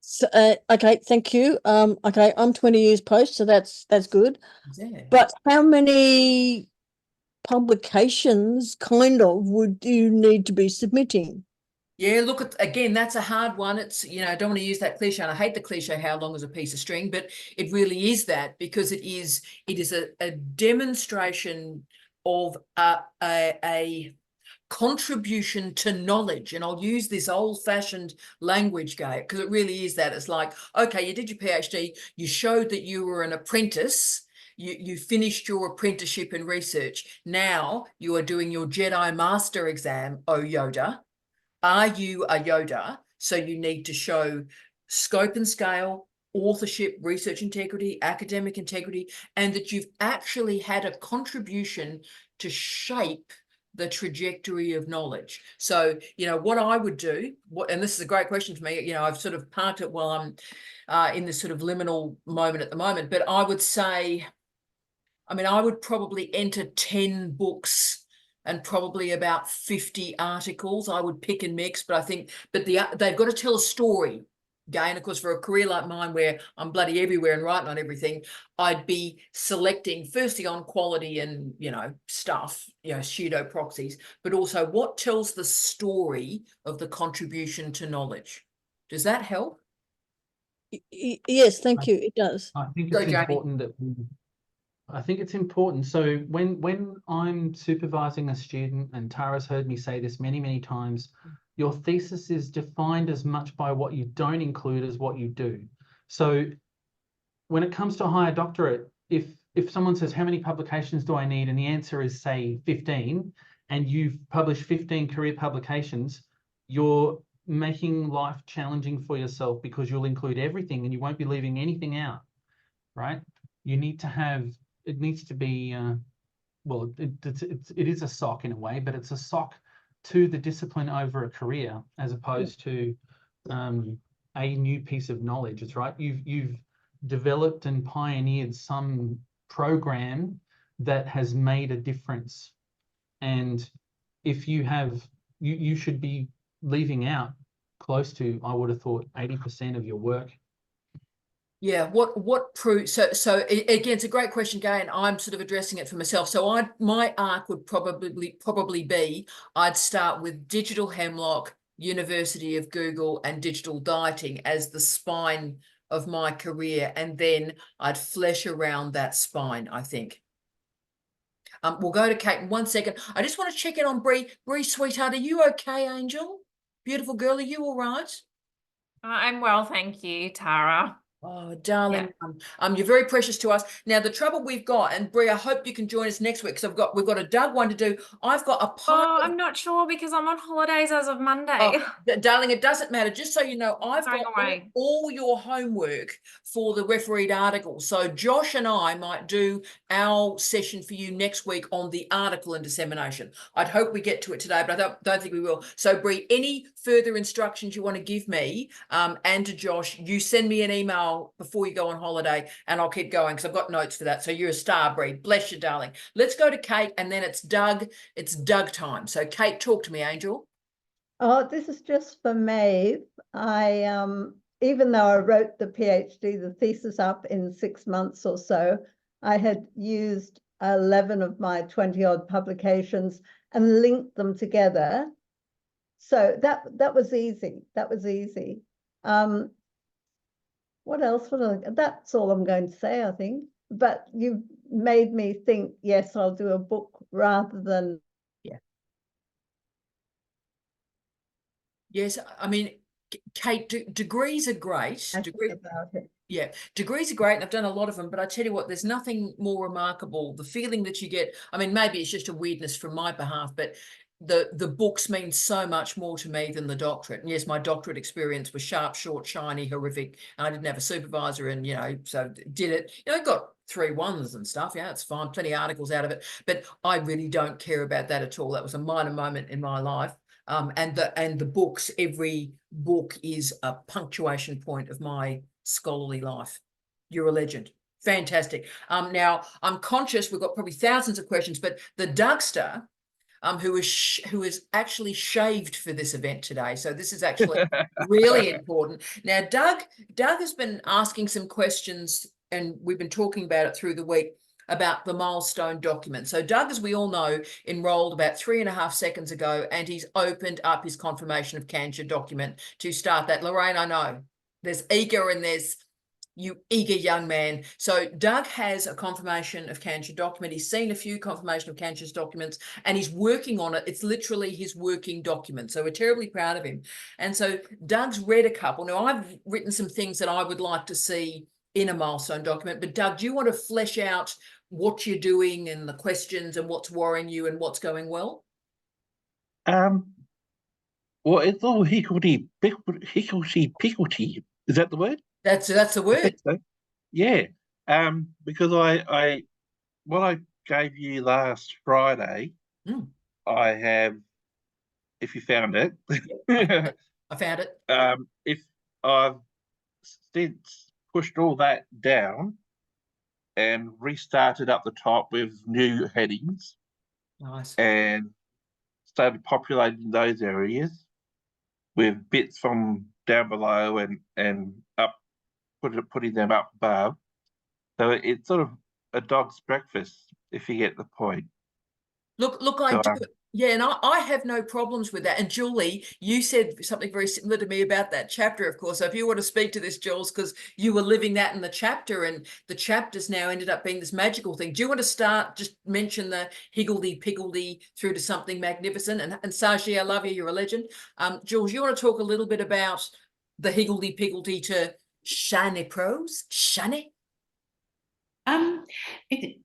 So, okay, thank you. Okay, I'm 20 years post, so that's good. Yeah. But how many publications kind of would you need to be submitting? Yeah, look, again, that's a hard one. It's, you know, I don't want to use that cliche, and I hate the cliche, how long is a piece of string, but it really is that, because it is a demonstration of a contribution to knowledge. And I'll use this old-fashioned language, Gay, because it really is that. It's like, okay, you did your PhD, you showed that you were an apprentice, you finished your apprenticeship in research. Now you are doing your Jedi Master exam, oh Yoda. Are you a Yoda? So you need to show scope and scale, authorship, research integrity, academic integrity, and that you've actually had a contribution to shape the trajectory of knowledge. So, you know, what I would do, and this is a great question for me, you know, I've sort of parked it while I'm in this sort of liminal moment at the moment, but I would say, I mean, I would probably enter 10 books and probably about 50 articles. I would pick and mix, but I think, but they've got to tell a story. Again, of course, for a career like mine, where I'm bloody everywhere and writing on everything, I'd be selecting firstly on quality and, you know, stuff, you know, pseudo proxies, but also what tells the story of the contribution to knowledge. Does that help? Yes, thank you. It does. I think Go, it's Jamie. important that I think it's important. So when I'm supervising a student, and Tara's heard me say this many, many times, your thesis is defined as much by what you don't include as what you do. So when it comes to a higher doctorate, if someone says, how many publications do I need? And the answer is, say, 15, and you've published 15 career publications, you're making life challenging for yourself, because you'll include everything and you won't be leaving anything out, right? You need to have, it needs to be, well, it is a sock in a way, but it's a sock to the discipline over a career, as opposed to a new piece of knowledge. It's right. You've developed and pioneered some program that has made a difference. And if you have, you should be leaving out close to, I would have thought, 80% of your work. Yeah, what proof? So again, it's a great question, Gay, and I'm sort of addressing it for myself. So my arc would probably be, I'd start with Digital Hemlock, University of Google, and digital dieting as the spine of my career, and then I'd flesh around that spine, I think. We'll go to Kate in 1 second. I just want to check in on Bree. Bree, sweetheart, are you okay, Angel? Beautiful girl, are you all right? I'm well, thank you, Tara. Oh, darling, you're very precious to us. Now, the trouble we've got, and Brie, I hope you can join us next week, because we've got a Doug one to do. I've got a pile. Oh, I'm not sure, because I'm on holidays as of Monday. Oh, darling, it doesn't matter. Just so you know, I've got all your homework for the refereed article. So Josh and I might do our session for you next week on the article and dissemination. I'd hope we get to it today, but I don't think we will. So Brie, any further instructions you want to give me and to Josh, you send me an email email before you go on holiday, and I'll keep going because I've got notes for that. So you're a star, Bree. Bless you, darling. Let's go to Kate, and then it's Doug. It's Doug time. So Kate, talk to me, Angel. Oh, this is just for Maeve. Even though I wrote the PhD, the thesis up in 6 months or so, I had used 11 of my 20-odd publications and linked them together. So that was easy. That was easy. What else? That's all I'm going to say, I think. But you've made me think, yes, I'll do a book rather than. Yeah. Yes, I mean, Kate, degrees are great. About it. Yeah, degrees are great, and I've done a lot of them, but I tell you what, there's nothing more remarkable. The feeling that you get, I mean, maybe it's just a weirdness from my behalf, but the books mean so much more to me than the doctorate. And yes, my doctorate experience was sharp, short, shiny, horrific, and I didn't have a supervisor, and, you know, so did it. You know, got 3 1s and stuff. Yeah, it's fine. Plenty of articles out of it, but I really don't care about that at all. That was a minor moment in my life. And the books, every book is a punctuation point of my scholarly life. You're a legend. Fantastic. Now I'm conscious we've got probably thousands of questions, but the Dougster, who is actually shaved for this event today, so this is actually really important. Now Doug has been asking some questions, and we've been talking about it through the week about the milestone document. So Doug, as we all know, enrolled about 3.5 seconds ago, and he's opened up his confirmation of cancer document to start that. Lorraine, I know there's eager and there's you eager young man. So Doug has a confirmation of cancer document. He's seen a few confirmation of cancer documents and he's working on it. It's literally his working document. So we're terribly proud of him. And so Doug's read a couple. Now I've written some things that I would like to see in a milestone document, but Doug, do you want to flesh out what you're doing and the questions and what's worrying you and what's going well? Well, it's all hickledy-pickledy. Is that the word? That's the word. So. Yeah. Because what I gave you last Friday, I have, if you found it. I found it. If I've since pushed all that down and restarted up the top with new headings. Nice. And started populating those areas with bits from down below and up, putting them up above. So it's sort of a dog's breakfast, if you get the point. Look, I do. Yeah, and I have no problems with that. And Julie, you said something very similar to me about that chapter, of course. So if you want to speak to this, Jules, because you were living that in the chapter, and the chapters now ended up being this magical thing. Do you want to just mention the higgledy-piggledy through to something magnificent? And Saji, I love you. You're a legend. Jules, you want to talk a little bit about the higgledy-piggledy to shiny prose? Shiny? I think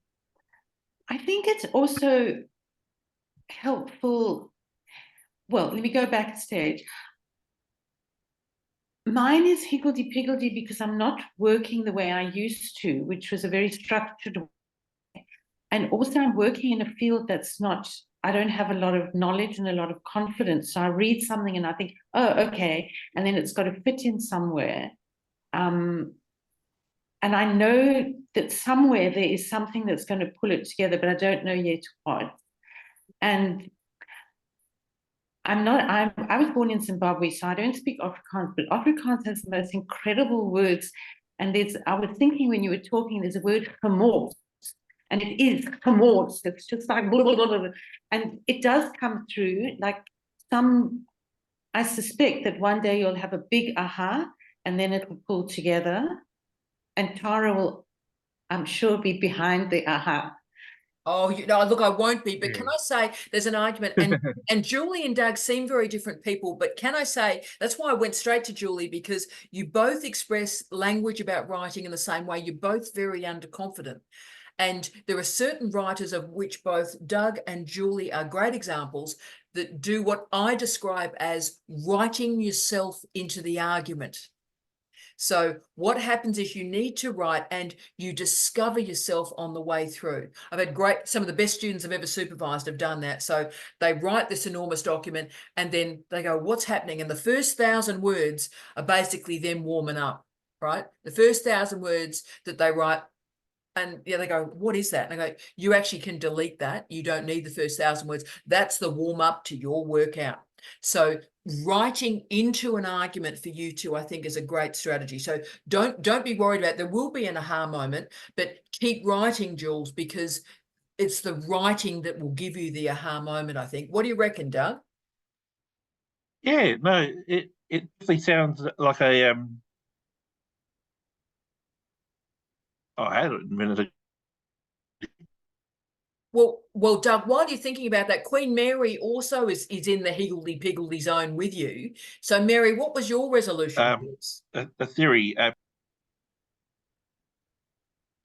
it's also helpful. Well, let me go back a stage. Mine is higgledy-piggledy because I'm not working the way I used to, which was a very structured way. And also I'm working in a field that's not, I don't have a lot of knowledge and a lot of confidence. So I read something and I think, oh, okay. And then it's got to fit in somewhere. And I know that somewhere there is something that's going to pull it together, but I don't know yet what. And I was born in Zimbabwe, so I don't speak Afrikaans, but Afrikaans has the most incredible words. And I was thinking when you were talking, there's a word gemors, and it is gemors. It's just like blah, blah, blah, blah. And it does come through like I suspect that one day you'll have a big aha, and then it will pull together. And Tara will, I'm sure, be behind the aha. Oh, look, I won't be, but can I say there's an argument, and Julie and Doug seem very different people, but can I say, that's why I went straight to Julie, because you both express language about writing in the same way. You're both very underconfident. And there are certain writers of which both Doug and Julie are great examples that do what I describe as writing yourself into the argument. So what happens is you need to write and you discover yourself on the way through. I've had some of the best students I've ever supervised have done that. So they write this enormous document and then they go, what's happening? And the first 1,000 words are basically them warming up. right? The first 1,000 words that they write, and yeah, they go, what is that? And I go, you actually can delete that. You don't need the first 1,000 words. That's the warm up to your workout. So writing into an argument for you two, I think, is a great strategy. So don't be worried about it. There will be an aha moment, but keep writing, Jules, because it's the writing that will give you the aha moment, I think. What do you reckon, Doug? Yeah, no, it definitely sounds like a I had it a minute ago. Well, Doug, while you're thinking about that, Queen Mary also is in the higgledy-piggledy zone with you. So, Mary, what was your resolution? A theory.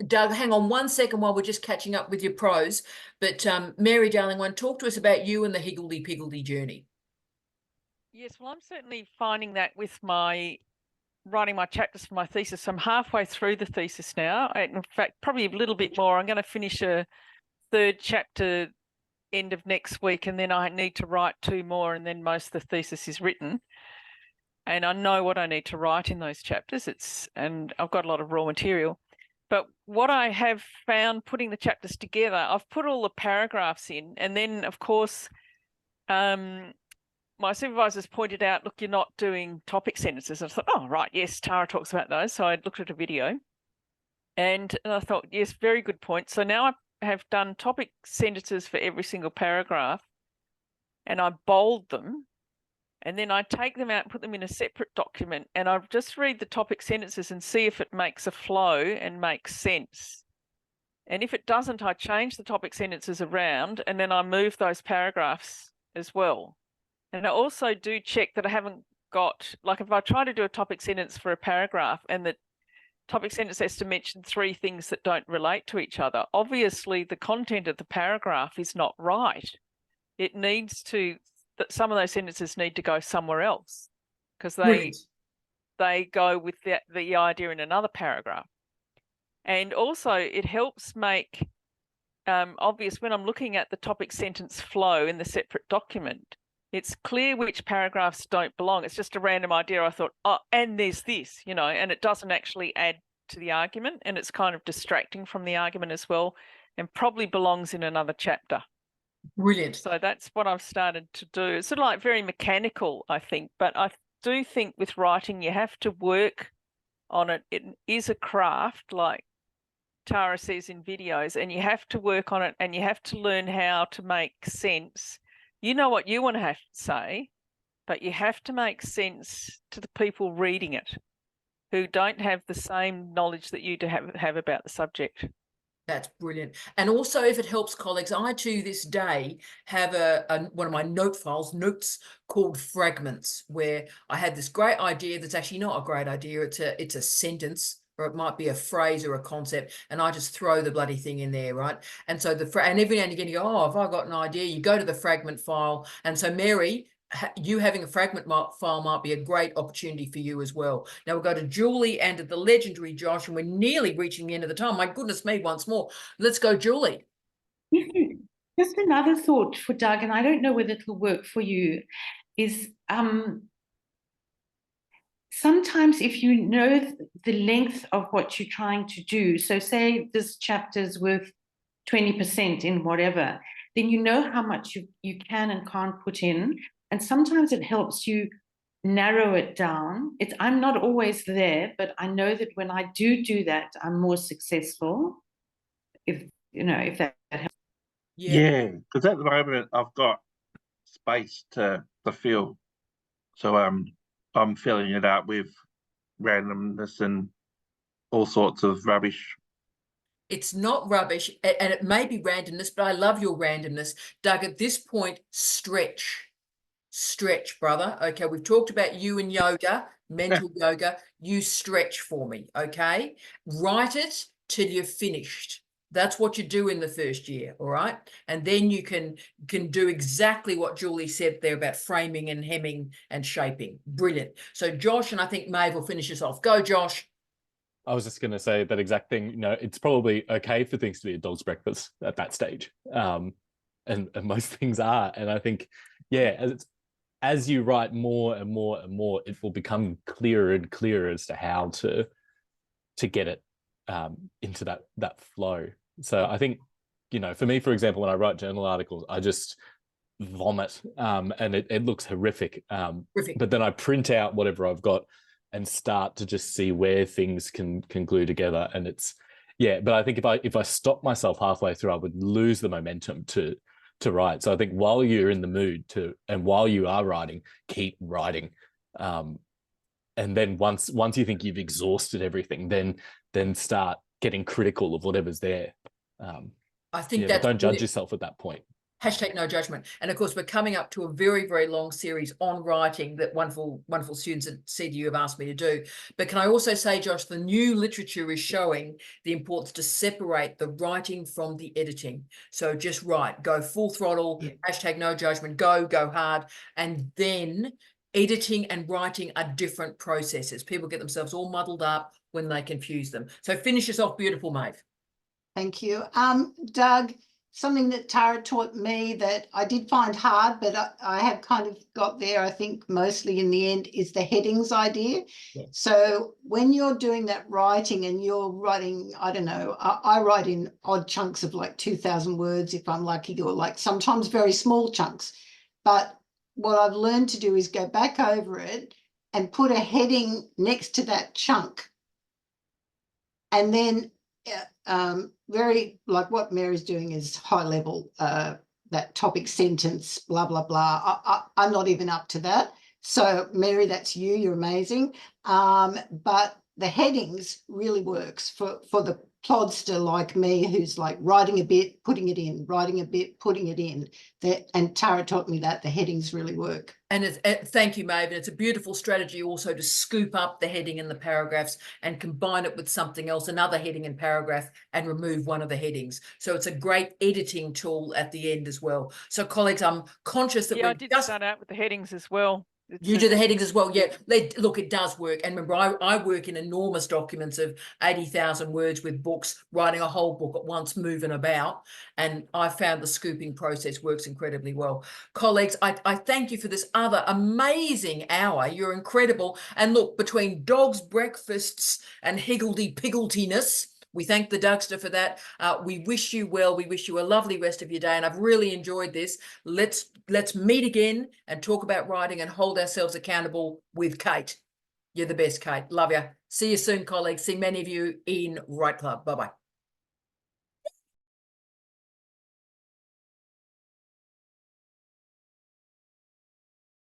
Doug, hang on 1 second while we're just catching up with your pros. But Mary, darling one, talk to us about you and the higgledy-piggledy journey. Yes, well, I'm certainly finding that with my writing my chapters for my thesis. I'm halfway through the thesis now. In fact, probably a little bit more. I'm going to finish a 3rd chapter end of next week, and then I need to write 2 more, and then most of the thesis is written. And I know what I need to write in those chapters. And I've got a lot of raw material. But what I have found putting the chapters together, I've put all the paragraphs in, and then of course, my supervisors pointed out, look, you're not doing topic sentences. I thought, oh, right, yes, Tara talks about those. So I looked at a video and I thought, yes, very good point. So now I have done topic sentences for every single paragraph, and I bold them, and then I take them out and put them in a separate document, and I just read the topic sentences and see if it makes a flow and makes sense. And if it doesn't, I change the topic sentences around, and then I move those paragraphs as well. And I also do check that I haven't got, like if I try to do a topic sentence for a paragraph and the topic sentence has to mention 3 things that don't relate to each other, obviously the content of the paragraph is not right. It needs to, that some of those sentences need to go somewhere else because they go with the idea in another paragraph. And also it helps make obvious when I'm looking at the topic sentence flow in the separate document, it's clear which paragraphs don't belong. It's just a random idea. I thought, oh, and there's this, and it doesn't actually add to the argument, and it's kind of distracting from the argument as well, and probably belongs in another chapter. Brilliant. So that's what I've started to do. It's sort of like very mechanical, I think, but I do think with writing, you have to work on it. It is a craft, like Tara says in videos, and you have to work on it, and you have to learn how to make sense. You know what you want to have to say, but you have to make sense to the people reading it who don't have the same knowledge that you have about the subject. That's brilliant. And also, if it helps colleagues, I to this day have one of my notes called fragments, where I had this great idea that's actually not a great idea. It's a sentence, or it might be a phrase or a concept, and I just throw the bloody thing in there, right? And so and every now and again you go, oh, have I got an idea? You go to the fragment file. And so Mary, you having a fragment file might be a great opportunity for you as well. Now we'll go to Julie and to the legendary Josh, and we're nearly reaching the end of the time. My goodness me, once more. Let's go, Julie. Just another thought for Doug, and I don't know whether it'll work for you, is sometimes if you know the length of what you're trying to do, so say this chapter's worth 20% in whatever, then you know how much you can and can't put in. And sometimes it helps you narrow it down. I'm not always there, but I know that when I do that, I'm more successful. If that helps. Yeah, because at the moment I've got space to fill, so I'm filling it up with randomness and all sorts of rubbish. It's not rubbish, and it may be randomness, but I love your randomness. Doug, at this point, stretch, brother. Okay, we've talked about you and yoga, mental yoga. You stretch for me, okay? Write it till you're finished. That's what you do in the first year, all right? And then you can do exactly what Julie said there about framing and hemming and shaping. Brilliant. So Josh, and I think Maeve will finish us off. Go, Josh. I was just going to say that exact thing. It's probably okay for things to be a dog's breakfast at that stage, and most things are. And I think, yeah, as you write more and more and more, it will become clearer and clearer as to how to to get it into that flow. So I think, you know, for me, for example, when I write journal articles, I just vomit, and it looks horrific. But then I print out whatever I've got and start to just see where things can glue together. And it's, yeah, but I think if I stop myself halfway through, I would lose the momentum to write. So I think while you're in the mood and while you are writing, keep writing. And then once you think you've exhausted everything, then start getting critical of whatever's there. I think but that's don't judge yourself at that point. Hashtag no judgment. And of course, we're coming up to a very, very long series on writing that wonderful students at CDU have asked me to do. But can I also say, Josh, the new literature is showing the importance to separate the writing from the editing. So just write, go full throttle, hashtag no judgment, go hard. And then editing and writing are different processes. People get themselves all muddled up when they confuse them. So finish us off beautiful, Maeve. Thank you. Doug, something that Tara taught me that I did find hard, but I have kind of got there, I think, mostly in the end, is the headings idea. Yes. So when you're doing that writing and you're writing, I don't know, I write in odd chunks of like 2,000 words if I'm lucky, or like sometimes very small chunks. But what I've learned to do is go back over it and put a heading next to that chunk. And then very, like what Mary's doing is high level, that topic sentence, blah, blah, blah. I'm not even up to that. So Mary, that's you, you're amazing. But the headings really works for the plodster like me, who's like writing a bit, putting it in, writing a bit, putting it in. And Tara taught me that the headings really work. And thank you, Maeve. And it's a beautiful strategy also to scoop up the heading in the paragraphs and combine it with something else, another heading and paragraph, and remove one of the headings. So it's a great editing tool at the end as well. So colleagues, I'm conscious that I did start out with the headings as well. You do the headings as well. Yeah, look, it does work. And remember, I work in enormous documents of 80,000 words with books, writing a whole book at once, moving about. And I found the scooping process works incredibly well. Colleagues, I thank you for this other amazing hour. You're incredible. And look, between dogs' breakfasts and higgledy-pigglediness, we thank the Dougster for that. We wish you well. We wish you a lovely rest of your day. And I've really enjoyed this. Let's meet again and talk about writing and hold ourselves accountable with Kate. You're the best, Kate. Love you. See you soon, colleagues. See many of you in Write Club. Bye-bye.